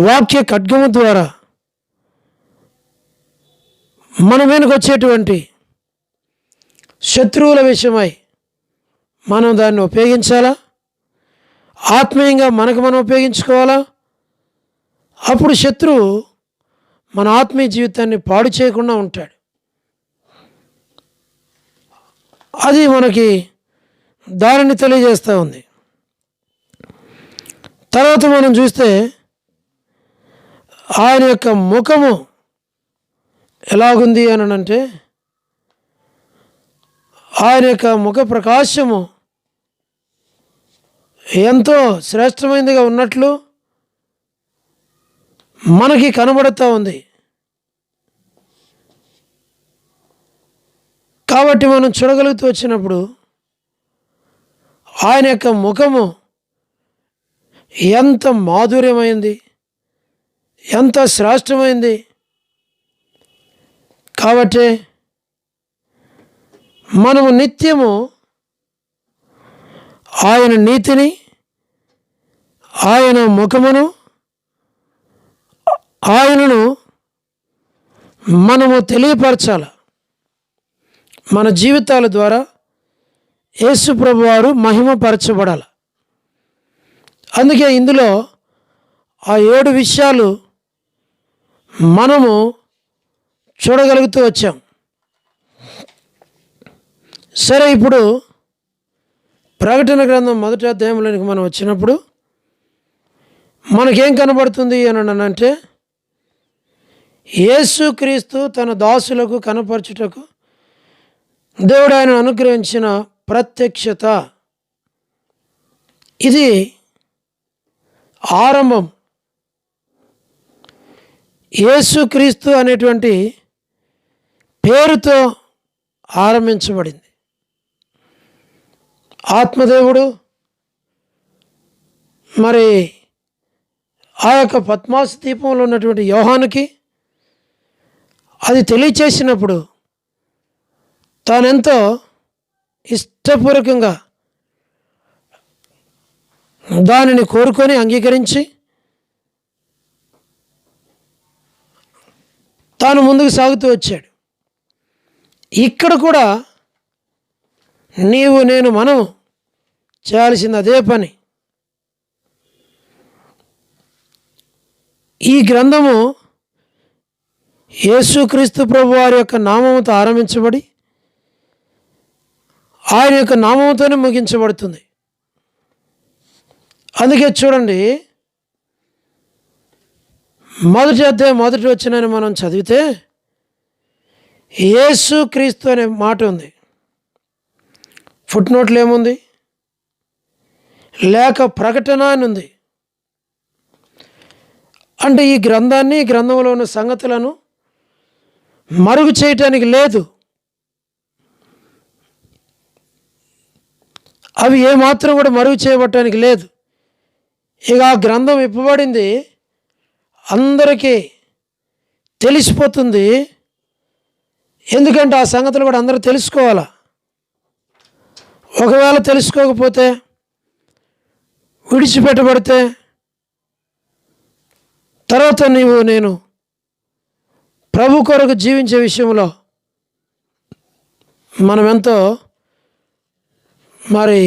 వాక్య ఖడ్గము ద్వారా మన మీదకి వచ్చేటువంటి శత్రువుల విషయమై మనం దాన్ని ఉపయోగించాలా, ఆత్మీయంగా మనకు మనం ఉపయోగించుకోవాలా. అప్పుడు శత్రువు మన ఆత్మీయ జీవితాన్ని పాడు చేయకుండా ఉంటాడు. అది మనకి దానిని తెలియజేస్తూ ఉంది. తర్వాత మనం చూస్తే ఆయన యొక్క ముఖము ఎలాగుంది అని అంటే, ఆయన యొక్క ముఖ ప్రకాశము ఎంతో శ్రేష్టమైనదిగా ఉన్నట్లు మనకి కనబడుతూ ఉంది. కాబట్టి మనం చూడగలుగుతూ వచ్చినప్పుడు ఆయన యొక్క ముఖము ఎంత మాధుర్యమైంది, ఎంత శ్రేష్టమైంది. కాబట్టి మనము నిత్యము ఆయన నీతిని, ఆయన ముఖమును, ఆయనను మనము తెలియపరచాలి. మన జీవితాల ద్వారా యేసు ప్రభువారు మహిమపరచబడాలి. అందుకే ఇందులో ఆ 7 విషయాలు మనము చూడగలుగుతూ వచ్చాం. సరే, ఇప్పుడు ప్రకటన గ్రంథం 1వ అధ్యాయంలోనికి మనం వచ్చినప్పుడు మనకేం కనబడుతుంది అని అంటే, యేసుక్రీస్తు తన దాసులకు కనపరచుటకు దేవుడు ఆయన అనుగ్రహించిన ప్రత్యక్షత. ఇది ఆరంభం. యేసుక్రీస్తు అనేటువంటి పేరుతో ఆరంభించబడింది. ఆత్మదేవుడు మరి ఆ యొక్క పద్మాసు దీపంలో ఉన్నటువంటి యోహానుకి అది తెలియచేసినప్పుడు తానెంతో ఇష్టపూర్వకంగా దానిని కోరుకొని అంగీకరించి తాను ముందుకు సాగుతూ వచ్చాడు. ఇక్కడ కూడా నీవు నేను మనం చేయాల్సింది అదే పని. ఈ గ్రంథము యేసుక్రీస్తు ప్రభు వారి యొక్క నామముతో ఆరంభించబడి ఆయన యొక్క నామముతోనే ముగించబడుతుంది. అందుకే చూడండి, 1వ అధ్యాయం 1వ వచనాన్ని మనం చదివితే యేసుక్రీస్తు అనే మాట ఉంది. ఫుట్ నోట్లో ఏముంది? లేక ప్రకటన అని ఉంది. అంటే ఈ గ్రంథాన్ని, ఈ గ్రంథంలో ఉన్న సంగతులను మరుగు చేయటానికి లేదు. అవి ఏమాత్రం కూడా మరుగు చేయబట్టడానికి లేదు. ఇక ఆ గ్రంథం ఇప్పబడింది, అందరికీ తెలిసిపోతుంది. ఎందుకంటే ఆ సంగతులు కూడా అందరూ తెలుసుకోవాలా. ఒకవేళ తెలుసుకోకపోతే, విడిచిపెట్టబడితే తర్వాత నేను ప్రభు కొరకు జీవించే విషయంలో మనమెంతో మరి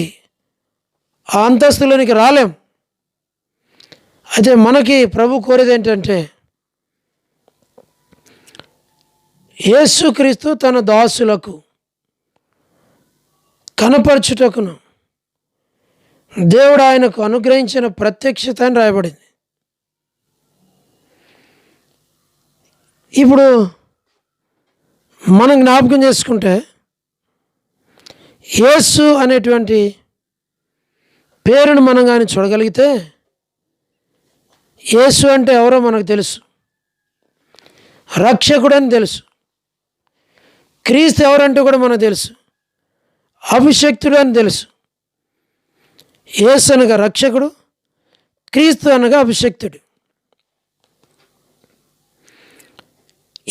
ఆ అంతస్తులోనికి రాలేం. అయితే మనకి ప్రభు కోరేది ఏంటంటే, యేసుక్రీస్తు తన దాసులకు కనపరచుటకును దేవుడు ఆయనకు అనుగ్రహించిన ప్రత్యక్షత అని రాయబడింది. ఇప్పుడు మనం జ్ఞాపకం చేసుకుంటే, యేసు అనేటువంటి పేరును మనం కానీ చూడగలిగితే, యేసు అంటే ఎవరో మనకు తెలుసు, రక్షకుడు అని తెలుసు. క్రీస్తు ఎవరంటే కూడా మనకు తెలుసు, అభిషక్తుడు అని తెలుసు. యేసు అనగా రక్షకుడు, క్రీస్తు అనగా అభిషక్తుడు.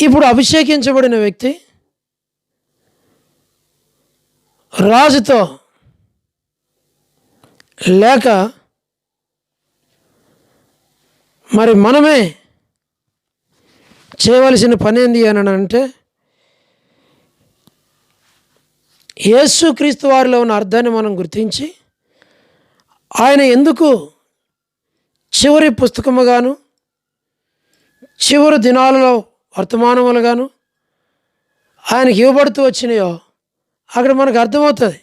ఇప్పుడు అభిషేకించబడిన వ్యక్తి రాజుతో లేక మరి మనమే చేయవలసిన పని ఏంది అని అంటే, యేసుక్రీస్తు వారిలో ఉన్న అర్థాన్ని మనం గుర్తించి ఆయన ఎందుకు చివరి పుస్తకముగాను చివరి దినాలలో వర్తమానములుగాను ఆయనకి ఇవ్వబడుతూ వచ్చినాయో అక్కడ మనకు అర్థమవుతుంది.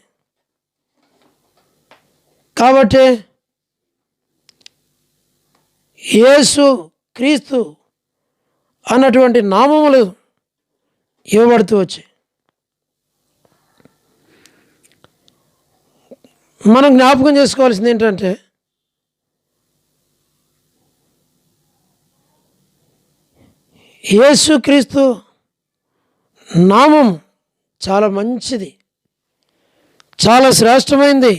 కాబట్టి యేసు క్రీస్తు అన్నటువంటి నామములు ఇవ్వబడుతూ వచ్చాయి. మనం జ్ఞాపకం చేసుకోవాల్సింది ఏంటంటే, యేసుక్రీస్తు నామం చాలా మంచిది, చాలా శ్రేష్టమైంది.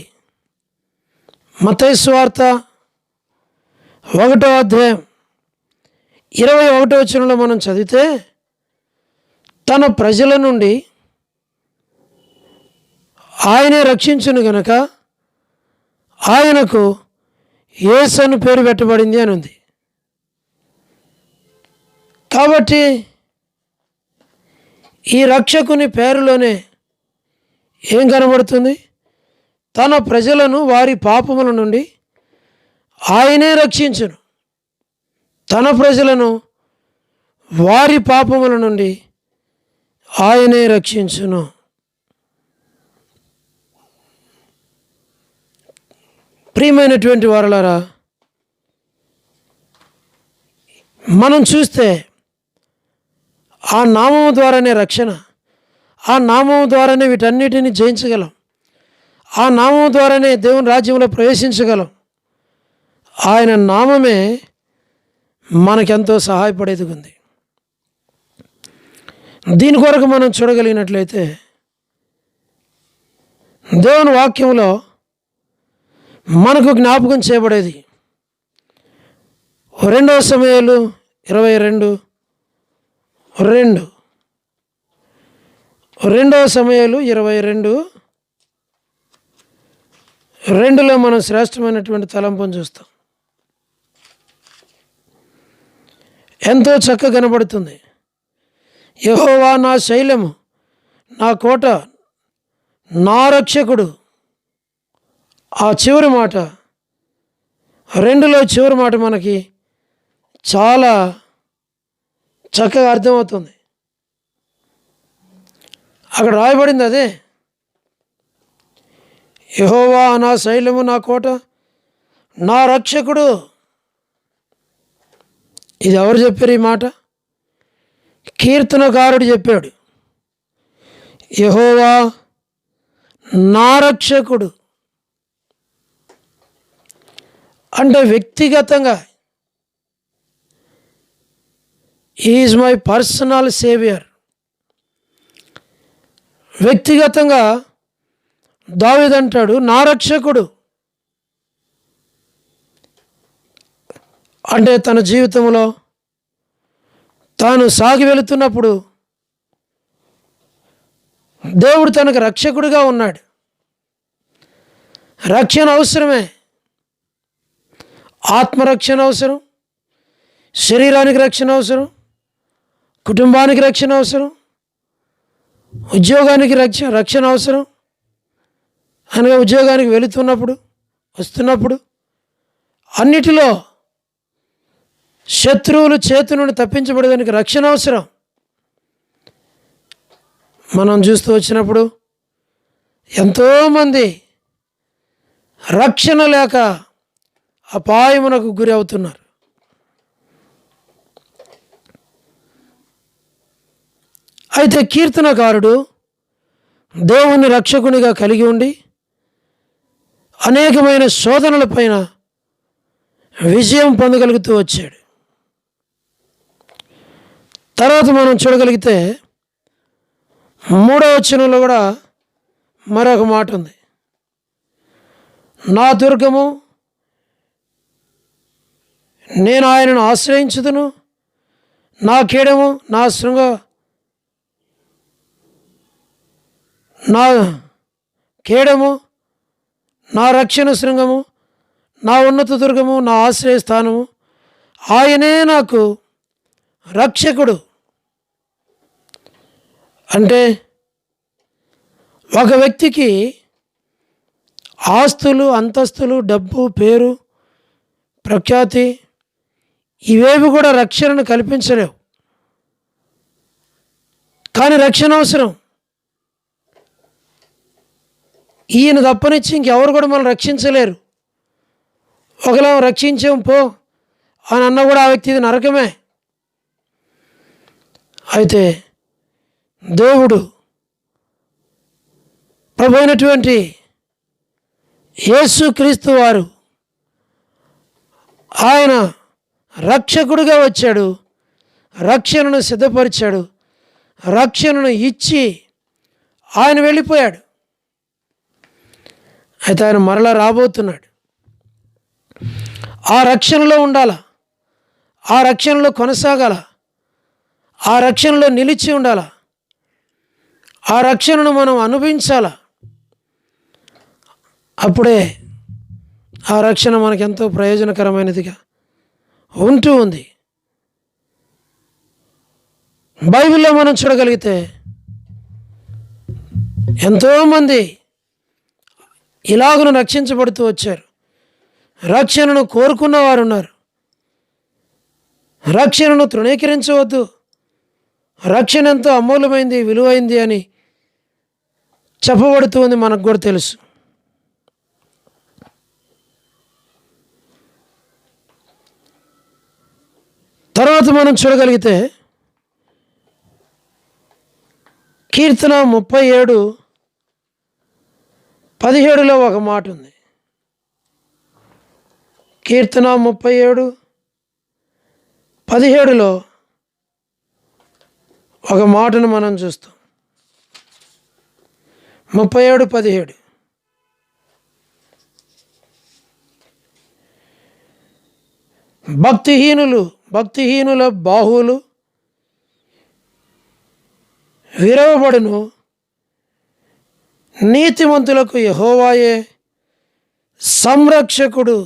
మత్తయి సువార్త 1వ అధ్యాయం 21వ వచనంలో మనం చదివితే, తన ప్రజల నుండి ఆయనే రక్షించును గనక ఆయనకు యేసు అని పేరు పెట్టబడింది అని ఉంది. కాబట్టి ఈ రక్షకుని పేరులోనే ఏం కనబడుతుంది? తన ప్రజలను వారి పాపముల నుండి ఆయనే రక్షించును, తన ప్రజలను వారి పాపముల నుండి ఆయనే రక్షించును. ప్రియమైనటువంటి వారలారా, మనం చూస్తే ఆ నామము ద్వారానే రక్షణ, ఆ నామము ద్వారానే వీటన్నిటిని జయించగలం, ఆ నామము ద్వారానే దేవుని రాజ్యంలో ప్రవేశించగలం. ఆయన నామమే మనకెంతో సహాయపడేది ఉంది. దీని కొరకు మనం చూడగలిగినట్లయితే దేవుని వాక్యంలో మనకు జ్ఞాపకం చేయబడేది 2 సమూయేలు 22:2, 2 సమూయేలు 22:2లో మనం శ్రేష్టమైనటువంటి తలంపును చూస్తాం. ఎంతో చక్కగా కనబడుతుంది. యెహోవా నా శైలము, నా కోట, నా రక్షకుడు. ఆ చివరి మాట, 2లో చివరి మాట మనకి చాలా చక్కగా అర్థమవుతుంది. అక్కడ రాయబడింది అదే, యెహోవా నా శైలము, నా కోట, నా రక్షకుడు. ఇది ఎవరు చెప్పారు ఈ మాట? కీర్తనకారుడు చెప్పాడు, యెహోవా నా రక్షకుడు. అంటే వ్యక్తిగతంగా ఈజ్ మై పర్సనల్ సేవియర్. వ్యక్తిగతంగా దావీదు అంటాడు, నా రక్షకుడు. అంటే తన జీవితంలో తాను సాగి వెళుతున్నప్పుడు దేవుడు తనకు రక్షకుడిగా ఉన్నాడు. రక్షణ అవసరమే, ఆత్మరక్షణ అవసరం, శరీరానికి రక్షణ అవసరం, కుటుంబానికి రక్షణ అవసరం, ఉద్యోగానికి రక్షణ అవసరం. అనగా ఉద్యోగానికి వెళుతున్నప్పుడు, వస్తున్నప్పుడు అన్నిటిలో శత్రువులు చేతి నుండి తప్పించబడడానికి రక్షణ అవసరం. మనం చూస్తూ వచ్చినప్పుడు ఎంతోమంది రక్షణ లేక అపాయమునకు గురి అవుతున్నారు. అయితే కీర్తనకారుడు దేవుని రక్షకునిగా కలిగి ఉండి అనేకమైన శోధనల పైన విజయం పొందగలుగుతూ వచ్చాడు. తర్వాత మనం చూడగలిగితే 3వ వచనంలో కూడా మరొక మాట ఉంది, నా దుర్గము, నేను ఆయనను ఆశ్రయించుదును, నా కేడము, నా కేడము, నా రక్షణ శృంగము, నా ఉన్నత దుర్గము, నా ఆశ్రయ స్థానము, ఆయనే నాకు రక్షకుడు. అంటే ఒక వ్యక్తికి ఆస్తులు, అంతస్తులు, డబ్బు, పేరు, ప్రఖ్యాతి ఇవేవి కూడా రక్షణను కల్పించలేవు. కానీ రక్షణ అవసరం. ఈయన తప్పనిచ్చి ఇంకెవరు కూడా మనం రక్షించలేరు. ఒకలా రక్షించాం పో అని అన్న కూడా ఆ వ్యక్తిది నరకమే. అయితే దేవుడు ప్రభు అయినటువంటి యేసుక్రీస్తు వారు ఆయన రక్షకుడిగా వచ్చాడు, రక్షణను సిద్ధపరిచాడు, రక్షణను ఇచ్చి ఆయన వెళ్ళిపోయాడు. అయితే ఆయన మరలా రాబోతున్నాడు. ఆ రక్షణలో ఉండాల, ఆ రక్షణలో కొనసాగాల, ఆ రక్షణలో నిలిచి ఉండాల, ఆ రక్షణను మనం అనుభవించాల. అప్పుడే ఆ రక్షణ మనకెంతో ప్రయోజనకరమైనదిగా ఉంటూ ఉంది. బైబిల్లో మనం చూడగలిగితే ఎంతోమంది ఇలాగును రక్షించబడుతూ వచ్చారు. రక్షణను కోరుకున్న వారు ఉన్నారు. రక్షణను తృణీకరించవద్దు. రక్షణ ఎంతో అమూల్యమైంది, విలువైంది అని చెప్పబడుతుంది, మనకు కూడా తెలుసు. తర్వాత మనం చూడగలిగితే కీర్తన 37:17 ఒక మాట ఉంది. కీర్తన 37:17 ఒక మాటను మనం చూస్తాం. 37:17 భక్తిహీనుల బాహువులు విరవబడును, నీతిమంతులకు యెహోవాయే సంరక్షకుడు.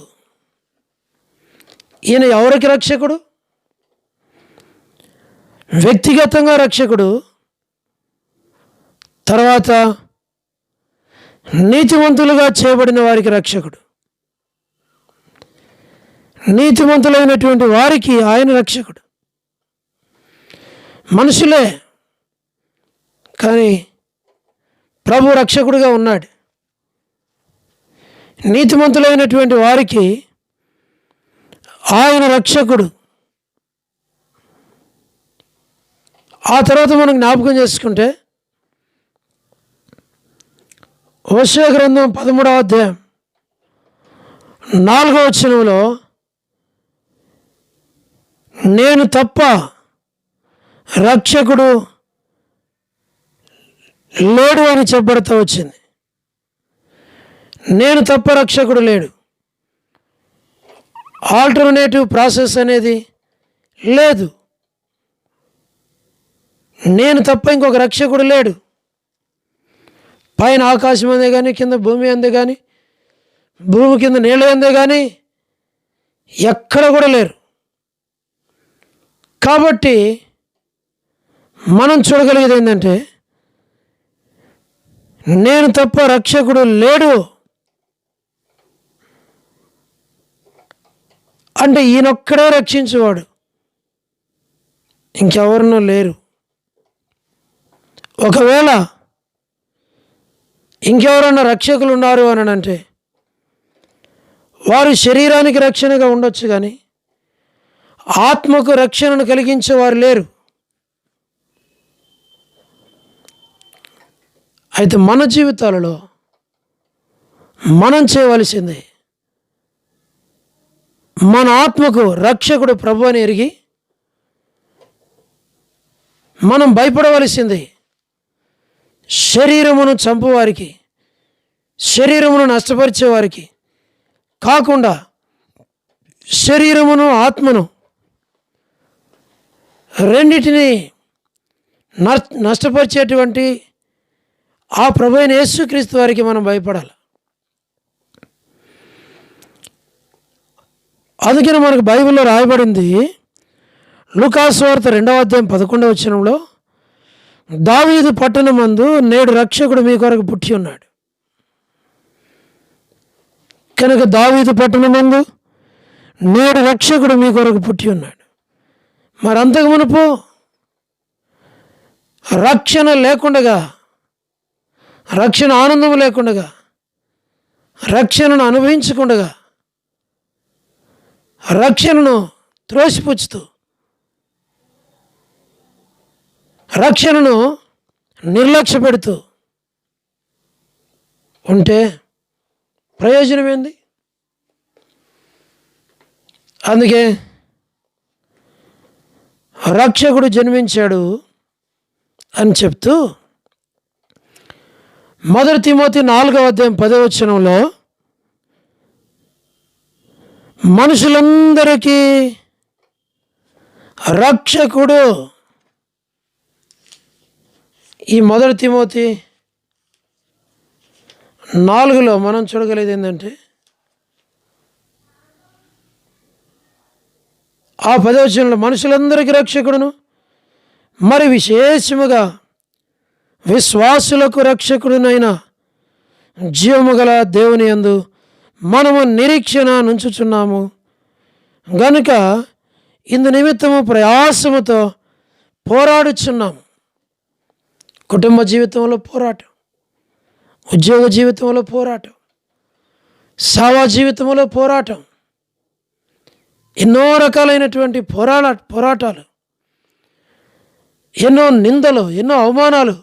ఈయన ఎవరికి రక్షకుడు? వ్యక్తిగతంగా రక్షకుడు, తర్వాత నీతిమంతులుగా చేయబడిన వారికి రక్షకుడు. నీతిమంతులైనటువంటి వారికి ఆయన రక్షకుడు. మనుషులే, కానీ ప్రభు రక్షకుడిగా ఉన్నాడు. నీతిమంతులైనటువంటి వారికి ఆయన రక్షకుడు. ఆ తర్వాత మనం జ్ఞాపకం చేసుకుంటే హోషేయ గ్రంథం 13:4 నేను తప్ప రక్షకుడు లేడు అని చెప్పబడుతూ వచ్చింది. నేను తప్ప రక్షకుడు లేడు. ఆల్టర్నేటివ్ ప్రాసెస్ అనేది లేదు. నేను తప్ప ఇంకొక రక్షకుడు లేడు. పైన ఆకాశం అందే కానీ, కింద భూమి అందే కానీ, భూమి కింద నీళ్ళు అందే కానీ ఎక్కడ కూడా లేరు. కాబట్టి మనం చూడగలిగేది ఏంటంటే, నేను తప్ప రక్షకుడు లేడు అంటే ఈయనొక్కడే రక్షించేవాడు, ఇంకెవరినో లేరు. ఒకవేళ ఇంకెవరన్నా రక్షకులు ఉన్నారు అని అంటే వారు శరీరానికి రక్షణగా ఉండొచ్చు, కానీ ఆత్మకు రక్షణను కలిగించేవారు లేరు. అయితే మన జీవితాలలో మనం చేయవలసింది, మన ఆత్మకు రక్షకుడు ప్రభు అని ఎరిగి మనం భయపడవలసింది శరీరమును చంపువారికి, శరీరమును నష్టపరిచేవారికి కాకుండా శరీరమును ఆత్మను రెండిటిని నష్టపరిచేటువంటి ఆ ప్రభు అయిన యేసుక్రీస్తు వారికి మనం భయపడాలి. అందుకని మనకు బైబిల్లో రాయబడింది, లూకాసు వార్త 2:11 దావీదు పట్టణమందు నేడు రక్షకుడు మీ కొరకు పుట్టి ఉన్నాడు. కనుక దావీదు పట్టణమందు నేడు రక్షకుడు మీ కొరకు పుట్టి ఉన్నాడు. మరి అంతకు మునుపు రక్షణ లేకుండగా, రక్షణ ఆనందం లేకుండగా, రక్షణను అనుభవించకుండగా, రక్షణను త్రోసిపుచ్చుతూ, రక్షణను నిర్లక్ష్య పెడుతూ ఉంటే ప్రయోజనం ఏంది? అందుకే రక్షకుడు జన్మించాడు అని చెప్తూ 1 తిమోతి 4:10 మనుషులందరికీ రక్షకుడు. ఈ 1 తిమోతి 4 మనం చూడగలిగేది ఏంటంటే, ఆ 10 మనుషులందరికీ రక్షకుడును, మరి విశేషముగా విశ్వాసులకు రక్షకుడునైన జీవము గల దేవుని యందు మనము నిరీక్షణ నుంచుచున్నాము గనుక ఇందు నిమిత్తము ప్రయాసముతో పోరాడుచున్నాము. కుటుంబ జీవితంలో పోరాటం, ఉద్యోగ జీవితంలో పోరాటం, సేవా జీవితంలో పోరాటం, ఎన్నో రకాలైనటువంటి పోరాటాలు, ఎన్నో నిందలు, ఎన్నో అవమానాలు,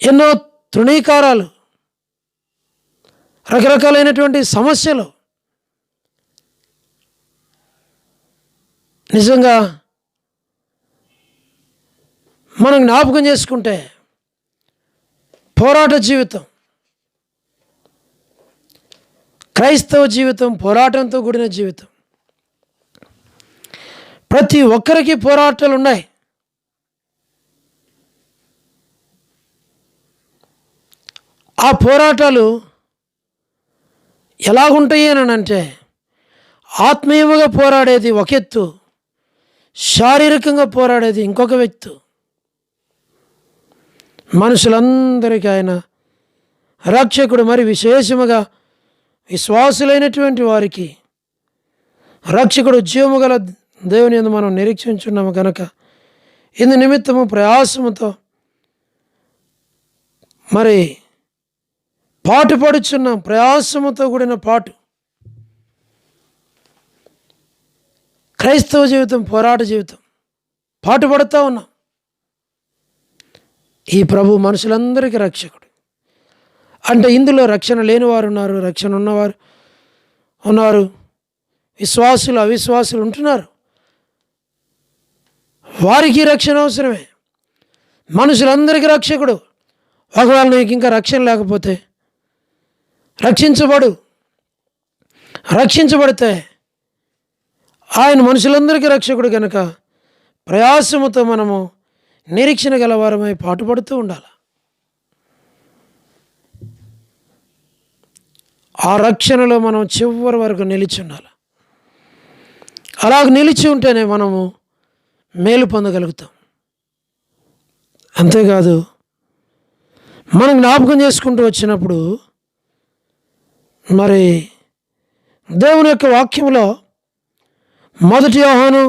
ఎన్నో తృణీకారాలు, రకరకాలైనటువంటి సమస్యలు. నిజంగా మనం జ్ఞాపకం చేసుకుంటే పోరాట జీవితం, క్రైస్తవ జీవితం పోరాటంతో కూడిన జీవితం. ప్రతి ఒక్కరికి పోరాటాలు ఉన్నాయి. ఆ పోరాటాలు ఎలాగుంటాయి అని అంటే, ఆత్మీయముగా పోరాడేది ఒక ఎత్తు, శారీరకంగా పోరాడేది ఇంకొక వ్యక్తి. మనుషులందరికీ ఆయన రక్షకుడు. మరి విశేషముగా విశ్వాసులైనటువంటి వారికి రక్షకుడు జీవము గల దేవుని యందు మనం నిరీక్షించున్నాము కనుక ఇందు నిమిత్తము ప్రయాసముతో మరి పాటుపడుచున్నాం. ప్రయాసముతో కూడిన పాటు. క్రైస్తవ జీవితం పోరాట జీవితం, పాటుపడుతూ ఉన్నాం. ఈ ప్రభు మనుషులందరికీ రక్షకుడు. అంటే ఇందులో రక్షణ లేనివారు ఉన్నారు, రక్షణ ఉన్నవారు ఉన్నారు, విశ్వాసులు అవిశ్వాసులు ఉంటున్నారు. వారికి రక్షణ అవసరమే. మనుషులందరికీ రక్షకుడు. ఒకవేళ నీకు ఇంకా రక్షణ లేకపోతే రక్షించబడితే ఆయన మనుషులందరికీ రక్షకుడు కనుక ప్రయాసముతో మనము నిరీక్షణ గలవారమై పాటుపడుతూ ఉండాలి. ఆ రక్షణలో మనం చివరి వరకు నిలిచి ఉండాలి. అలాగ నిలిచి ఉంటేనే మనము మేలు పొందగలుగుతాం. అంతేకాదు, మనం జ్ఞాపకం చేసుకుంటూ వచ్చినప్పుడు మరి దేవుని యొక్క వాక్యంలో 1 యోహాను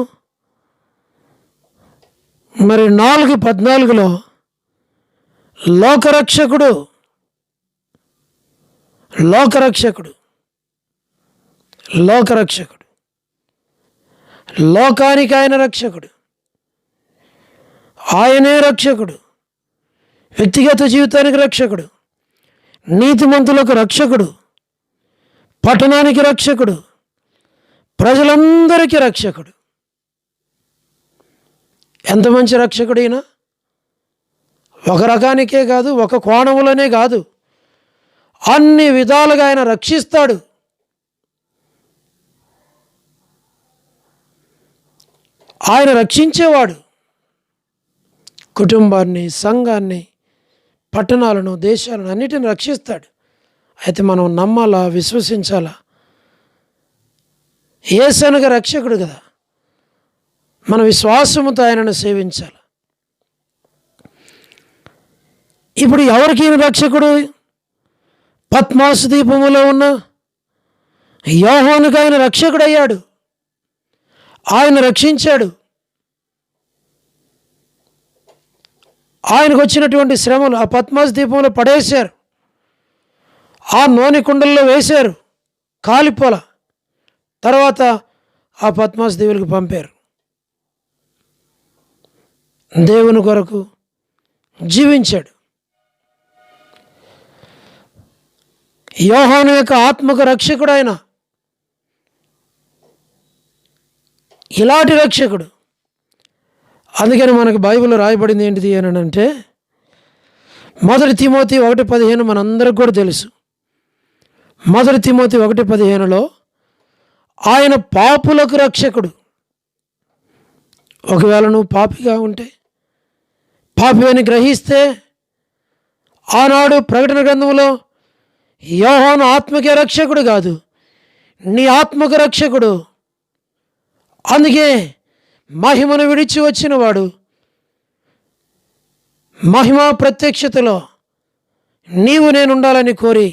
4:14 లోకరక్షకుడు లోకానికి ఆయన రక్షకుడు, ఆయనే రక్షకుడు, వ్యక్తిగత జీవితానికి రక్షకుడు, నీతిమంతులకు రక్షకుడు, పట్టణానికి రక్షకుడు, ప్రజలందరికీ రక్షకుడు. ఎంత మంచి రక్షకుడు ఈయన! ఒక రకానికే కాదు, ఒక కోణంలోనే కాదు, అన్ని విధాలుగా ఆయన రక్షిస్తాడు. ఆయన రక్షించేవాడు. కుటుంబాన్ని, సంఘాన్ని, పట్టణాలను, దేశాలను అన్నిటిని రక్షిస్తాడు. అయితే మనం నమ్మాలా, విశ్వసించాలా? యేసనగా రక్షకుడు కదా, మన విశ్వాసముతో ఆయనను సేవించాలి. ఇప్పుడు ఎవరికి రక్షకుడు? పద్మాసు దీపములో ఉన్న యోహానుకు ఆయన రక్షకుడయ్యాడు. ఆయన రక్షించాడు. ఆయనకు వచ్చినటువంటి శ్రమలు ఆ పద్మాసు దీపంలో పడేశారు, ఆ నూనె కుండల్లో వేశారు, కాలిపోల. తర్వాత ఆ పద్మాసు దేవునికి పంపారు. దేవుని కొరకు జీవించాడు. యోహాను యొక్క ఆత్మకు రక్షకుడు ఆయన. ఇలాంటి రక్షకుడు. అందుకని మనకు బైబిల్లో రాయబడింది ఏంటిది అని అంటే, 1 తిమోతి 1:15 మనందరికి కూడా తెలుసు. 1 తిమోతి 1:15 ఆయన పాపులకు రక్షకుడు. ఒకవేళ నువ్వు పాపిగా ఉంటే, పాపి అని గ్రహిస్తే, ఆనాడు ప్రకటన గ్రంథంలో యోహాను ఆత్మకే రక్షకుడు కాదు, నీ ఆత్మకు రక్షకుడు. అందుకే మహిమను విడిచి వచ్చిన వాడు మహిమ ప్రత్యక్షతలో నీవు నేను ఉండాలని కోరి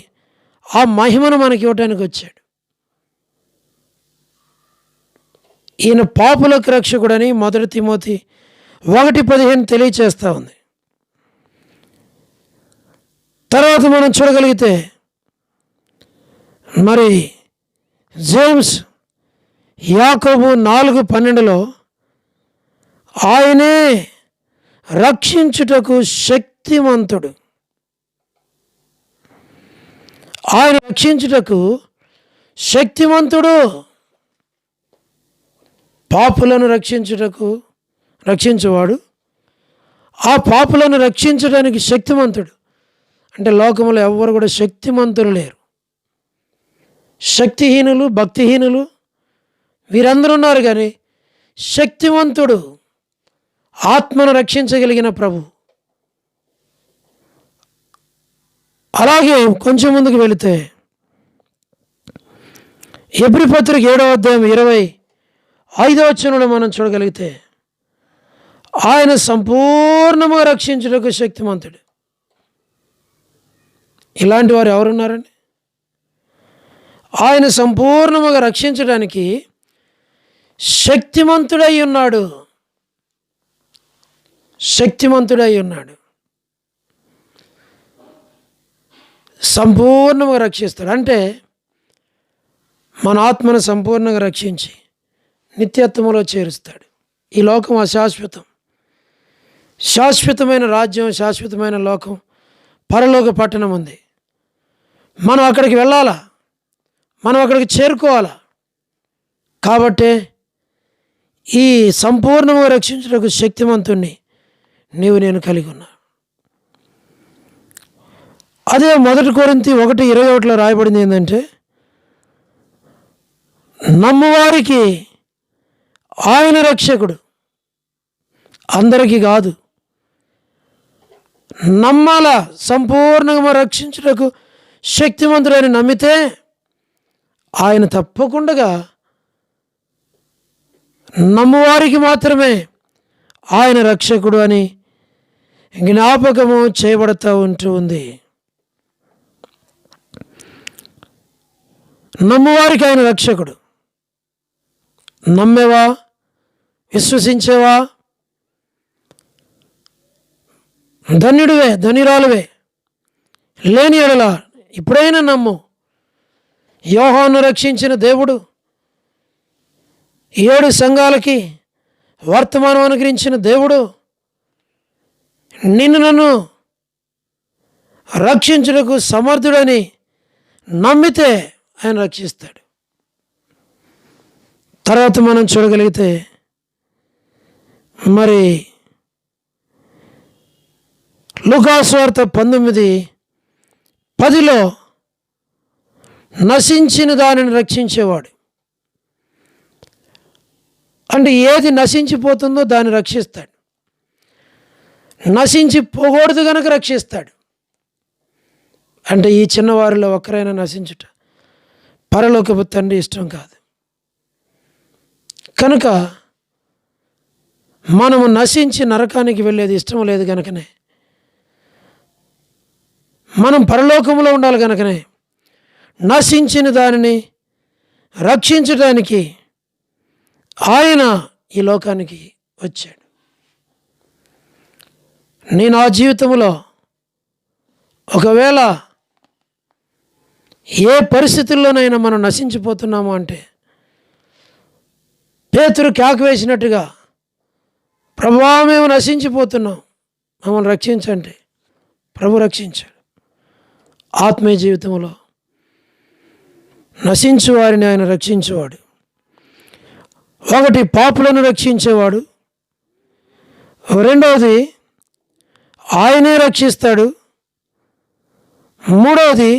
ఆ మహిమను మనకి ఇవ్వటానికి వచ్చాడు. ఈయన పాపులకు రక్షకుడని 1 తిమోతి 1:15 తెలియచేస్తూ ఉంది. తర్వాత మనం చూడగలిగితే మరి జేమ్స్ యాకోబు 4:12లో ఆయనే రక్షించుటకు శక్తిమంతుడు, ఆయన రక్షించుటకు శక్తిమంతుడు, పాపులను రక్షించేవాడు, ఆ పాపులను రక్షించడానికి శక్తిమంతుడు. అంటే లోకంలో ఎవ్వరు కూడా శక్తిమంతులు లేరు. శక్తిహీనులు, భక్తిహీనులు వీరందరూ ఉన్నారు, కానీ శక్తివంతుడు, ఆత్మను రక్షించగలిగిన ప్రభు. అలాగే కొంచెం ముందుకు వెళితే హెబ్రీ పత్రిక 7వ అధ్యాయం 25వ వచనంలో మనం చూడగలిగితే ఆయన సంపూర్ణముగా రక్షించుటకు శక్తిమంతుడు. ఇలాంటి వారు ఎవరున్నారండి? ఆయన సంపూర్ణముగా రక్షించడానికి శక్తిమంతుడై ఉన్నాడు. శక్తిమంతుడై ఉన్నాడు, సంపూర్ణంగా రక్షిస్తాడు. అంటే మన ఆత్మను సంపూర్ణంగా రక్షించి నిత్యత్వములో చేరుస్తాడు. ఈ లోకం అశాశ్వతం. శాశ్వతమైన రాజ్యం, శాశ్వతమైన లోకం, పరలోక పట్టణం ఉంది. మనం అక్కడికి వెళ్ళాలా, మనం అక్కడికి చేరుకోవాలా. కాబట్టే ఈ సంపూర్ణంగా రక్షించుటకు శక్తిమంతుణ్ణి నేను కలిగి ఉన్నా. అదే 1 కొరింథీ 1:21లో రాయబడింది ఏంటంటే, నమ్మువారికి ఆయన రక్షకుడు, అందరికీ కాదు. నమ్మాల, సంపూర్ణంగా రక్షించుటకు శక్తిమంతుడని నమ్మితే ఆయన తప్పకుండా నమ్మువారికి మాత్రమే ఆయన రక్షకుడు అని జ్ఞాపకము చేయబడుతూ ఉంది. నమ్మువారికి ఆయన రక్షకుడు. నమ్మేవా, విశ్వసించేవా, ధన్యుడివే, ధన్యురాలువే. లేని ఎడల ఇప్పుడైనా నమ్ము. యోహాను రక్షించిన దేవుడు 7 సంఘాలకి వర్తమానం అనుగ్రహించిన దేవుడు నన్ను రక్షించుటకు సమర్థుడని నమ్మితే ఆయన రక్షిస్తాడు. తర్వాత మనం చూడగలిగితే మరి లూకాసు వార్త 19:10లో నశించిన దానిని రక్షించేవాడు. అంటే ఏది నశించిపోతుందో దాన్ని రక్షిస్తాడు. నశించిపోకూడదు కనుక రక్షిస్తాడు. అంటే ఈ చిన్నవారిలో ఒక్కరైనా నశించుట పరలోకపు తండ్రి ఇష్టం కాదు. కనుక మనము నశించి నరకానికి వెళ్ళేది ఇష్టం లేదు కనుకనే, మనం పరలోకంలో ఉండాలి కనుకనే నశించిన దానిని రక్షించడానికి ఆయన ఈ లోకానికి వచ్చాడు. నేను ఆ జీవితంలో ఒకవేళ ఏ పరిస్థితుల్లోనైనా మనం నశించిపోతున్నాము అంటే, పేతురు కేక వేసినట్టుగా, ప్రభువా మేము నశించిపోతున్నాం, మమ్మల్ని రక్షించండి, ప్రభు రక్షించాడు. ఆత్మీయ జీవితంలో నశించు వారిని ఆయన రక్షించేవాడు. ఒకటి పాపులను రక్షించేవాడు, రెండవది ఆయనే రక్షిస్తాడు, మూడవది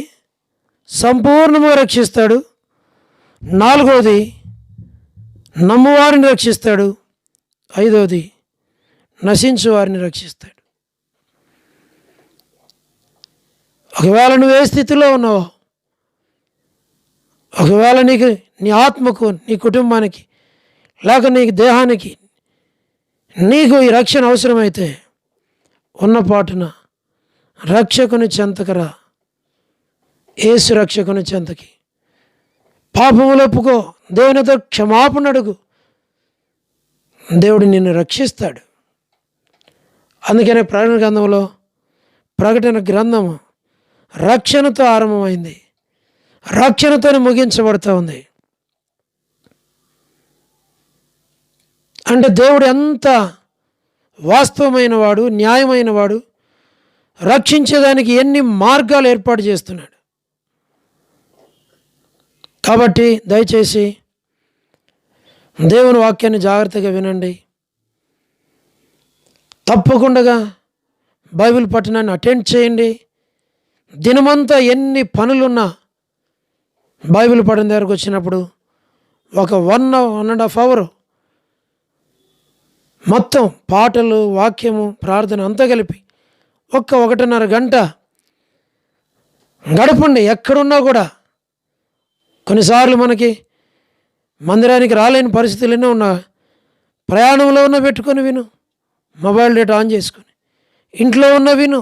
సంపూర్ణంగా రక్షిస్తాడు, నాలుగవది నమ్మువారిని రక్షిస్తాడు, ఐదవది నశించు వారిని రక్షిస్తాడు. ఒకవేళ నువ్వు ఏ స్థితిలో ఉన్నావో, ఒకవేళ నీకు, నీ ఆత్మకు, నీ కుటుంబానికి, లేక నీకు దేహానికి నీకు ఈ రక్షణ అవసరమైతే ఉన్నపాటున రక్షకుని చెంతకరా. యేసు రక్షకుని చెంతకి. పాపములు ఒప్పుకో, దేవునితో క్షమాపణ అడుగు, దేవుడు నిన్ను రక్షిస్తాడు. అందుకనే ప్రకటన గ్రంథము రక్షణతో ఆరంభమైంది, రక్షణతోనే ముగించబడుతూ ఉంది. అంటే దేవుడు ఎంత వాస్తవమైన వాడు, న్యాయమైన వాడు, రక్షించేదానికి ఎన్ని మార్గాలు ఏర్పాటు చేస్తున్నాడు. కాబట్టి దయచేసి దేవుని వాక్యాన్ని జాగ్రత్తగా వినండి. తప్పకుండా బైబిల్ పఠనాన్ని అటెండ్ చేయండి. దినమంతా ఎన్ని పనులున్నా బైబిల్ పఠనం దగ్గరకు వచ్చినప్పుడు ఒక 1.5 అవర్ మొత్తం పాటలు, వాక్యము, ప్రార్థన అంతా కలిపి 1.5 గంట గడపండి. ఎక్కడున్నా కూడా కొన్నిసార్లు మనకి మందిరానికి రాలేని పరిస్థితులు ఎన్నో ఉన్నా ప్రయాణంలో ఉన్న పెట్టుకొని విను, మొబైల్ డేటా ఆన్ చేసుకొని, ఇంట్లో ఉన్న విను,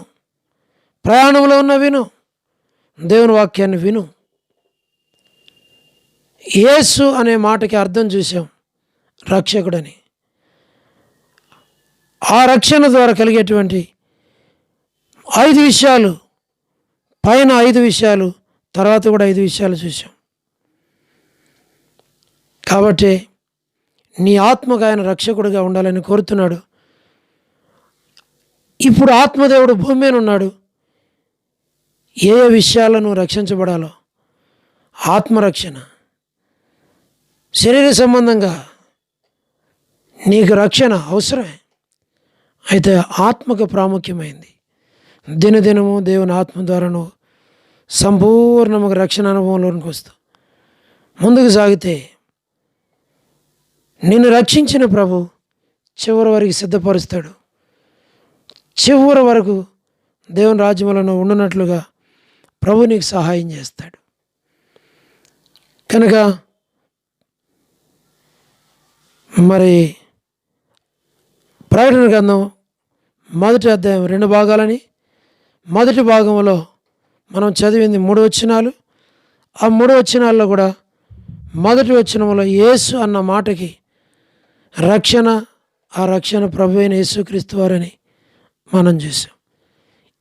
ప్రయాణంలో ఉన్న విను, దేవుని వాక్యాన్ని విను. యేసు అనే మాటకి అర్థం చూసాం, రక్షకుడని. ఆ రక్షణ ద్వారా కలిగేటువంటి 5 విషయాలు, పైన 5 విషయాలు, తర్వాత కూడా 5 విషయాలు చూసాం. కాబట్టి నీ ఆత్మకు ఆయన రక్షకుడిగా ఉండాలని కోరుతున్నాడు. ఇప్పుడు ఆత్మదేవుడు భూమి మీద ఉన్నాడు. ఏ విషయాలను రక్షించబడాలో, ఆత్మరక్షణ, శరీర సంబంధంగా నీకు రక్షణ అవసరమే, అయితే ఆత్మకు ప్రాముఖ్యమైంది. దినదినము దేవుని ఆత్మ ద్వారాను సంపూర్ణముగా రక్షణ అనుభవంలోనికి వస్తావు. ముందుకు సాగితే నిన్ను రక్షించిన ప్రభు చివరి వరకు సిద్ధపరుస్తాడు. చివరి వరకు దేవుని రాజ్యంలో ఉండునట్లుగా ప్రభు నీకు సహాయం చేస్తాడు. కనుక మరి ప్రకటన గ్రంథం 1వ అధ్యాయం 2 భాగాలని, మొదటి భాగంలో మనం చదివింది 3 వచనాలు. ఆ 3 వచనాల్లో కూడా మొదటి వచనంలో యేసు అన్న మాటకి రక్షణ, ఆ రక్షణ ప్రభు అయిన యేసుక్రీస్తు వారని మనం చూసాం.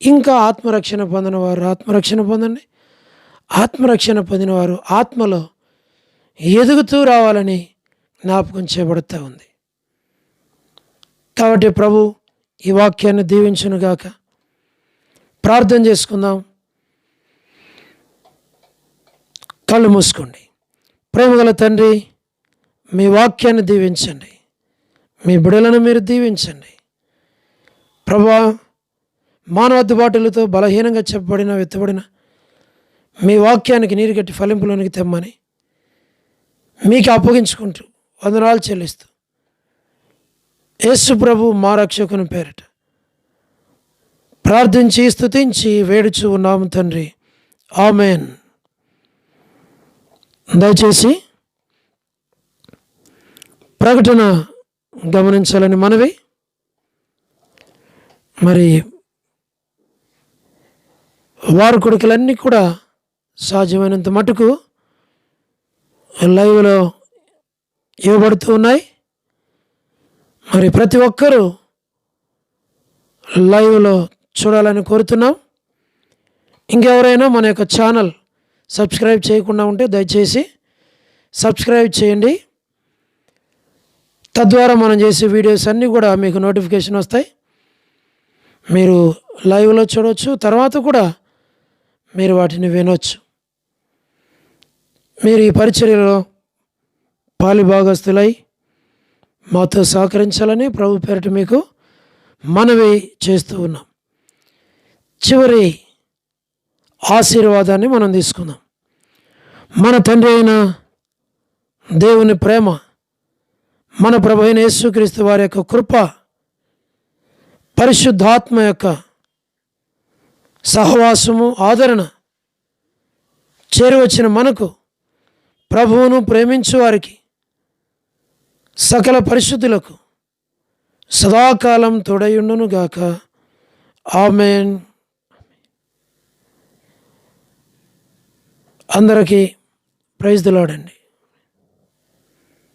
ఇంకా ఆత్మరక్షణ పొందిన వారు ఆత్మరక్షణ పొందండి, ఆత్మరక్షణ పొందిన వారు ఆత్మలో ఎదుగుతూ రావాలని జ్ఞాపకం చేయబడుతూ ఉంది. కాబట్టి ప్రభు ఈ వాక్యాన్ని దీవించునుగాక. ప్రార్థన చేసుకుందాం. కళ్ళు మూసుకోండి. ప్రేమగల తండ్రి, మీ వాక్యాన్ని దీవించండి, మీ బిడ్డలను మీరు దీవించండి. ప్రభువా, మానవ దుబాటులతో బలహీనంగా చెప్పబడిన, వెత్తబడిన మీ వాక్యానికి నీరు గట్టి ఫలింపులోనికి తెమ్మని మీకు అప్పగించుకుంటూ వందనాలు చెల్లిస్తూ యేసు ప్రభు మా రక్షకుని పేరిట ప్రార్థించి స్తుతించి వేడుచు ఉన్నాము తండ్రి, ఆమెన్. దయచేసి ప్రకటన గమనించాలని మనవి. మరి వారి కొడుకులన్నీ కూడా సాధ్యమైనంత మటుకు లైవ్లో ఇవ్వబడుతూ ఉన్నాయి. మరి ప్రతి ఒక్కరూ లైవ్లో చూడాలని కోరుతున్నాం. ఇంకెవరైనా మన యొక్క ఛానల్ సబ్స్క్రైబ్ చేయకుండా ఉంటే దయచేసి సబ్స్క్రైబ్ చేయండి. తద్వారా మనం చేసే వీడియోస్ అన్నీ కూడా మీకు నోటిఫికేషన్ వస్తాయి. మీరు లైవ్లో చూడవచ్చు, తర్వాత కూడా మీరు వాటిని వినొచ్చు. మీరు ఈ పరిచర్యలో పాలిభాగస్తులై మాతో సహకరించాలని ప్రభు పేరిట మీకు మనవి చేస్తూ ఉన్నాం. చివరి ఆశీర్వాదాన్ని మనం తీసుకుందాం. మన తండ్రి అయిన దేవుని ప్రేమ, మన ప్రభు అయిన యేసుక్రీస్తు వారి యొక్క కృప, పరిశుద్ధాత్మ యొక్క సహవాసము, ఆదరణ చేరువచ్చిన మనకు, ప్రభువును ప్రేమించు వారికి, సకల పరిశుద్ధులకు సదాకాలం తోడయుండును గాక. ఆమెన్. అందరికీ ప్రైజ్ ది లార్డ్ అండి.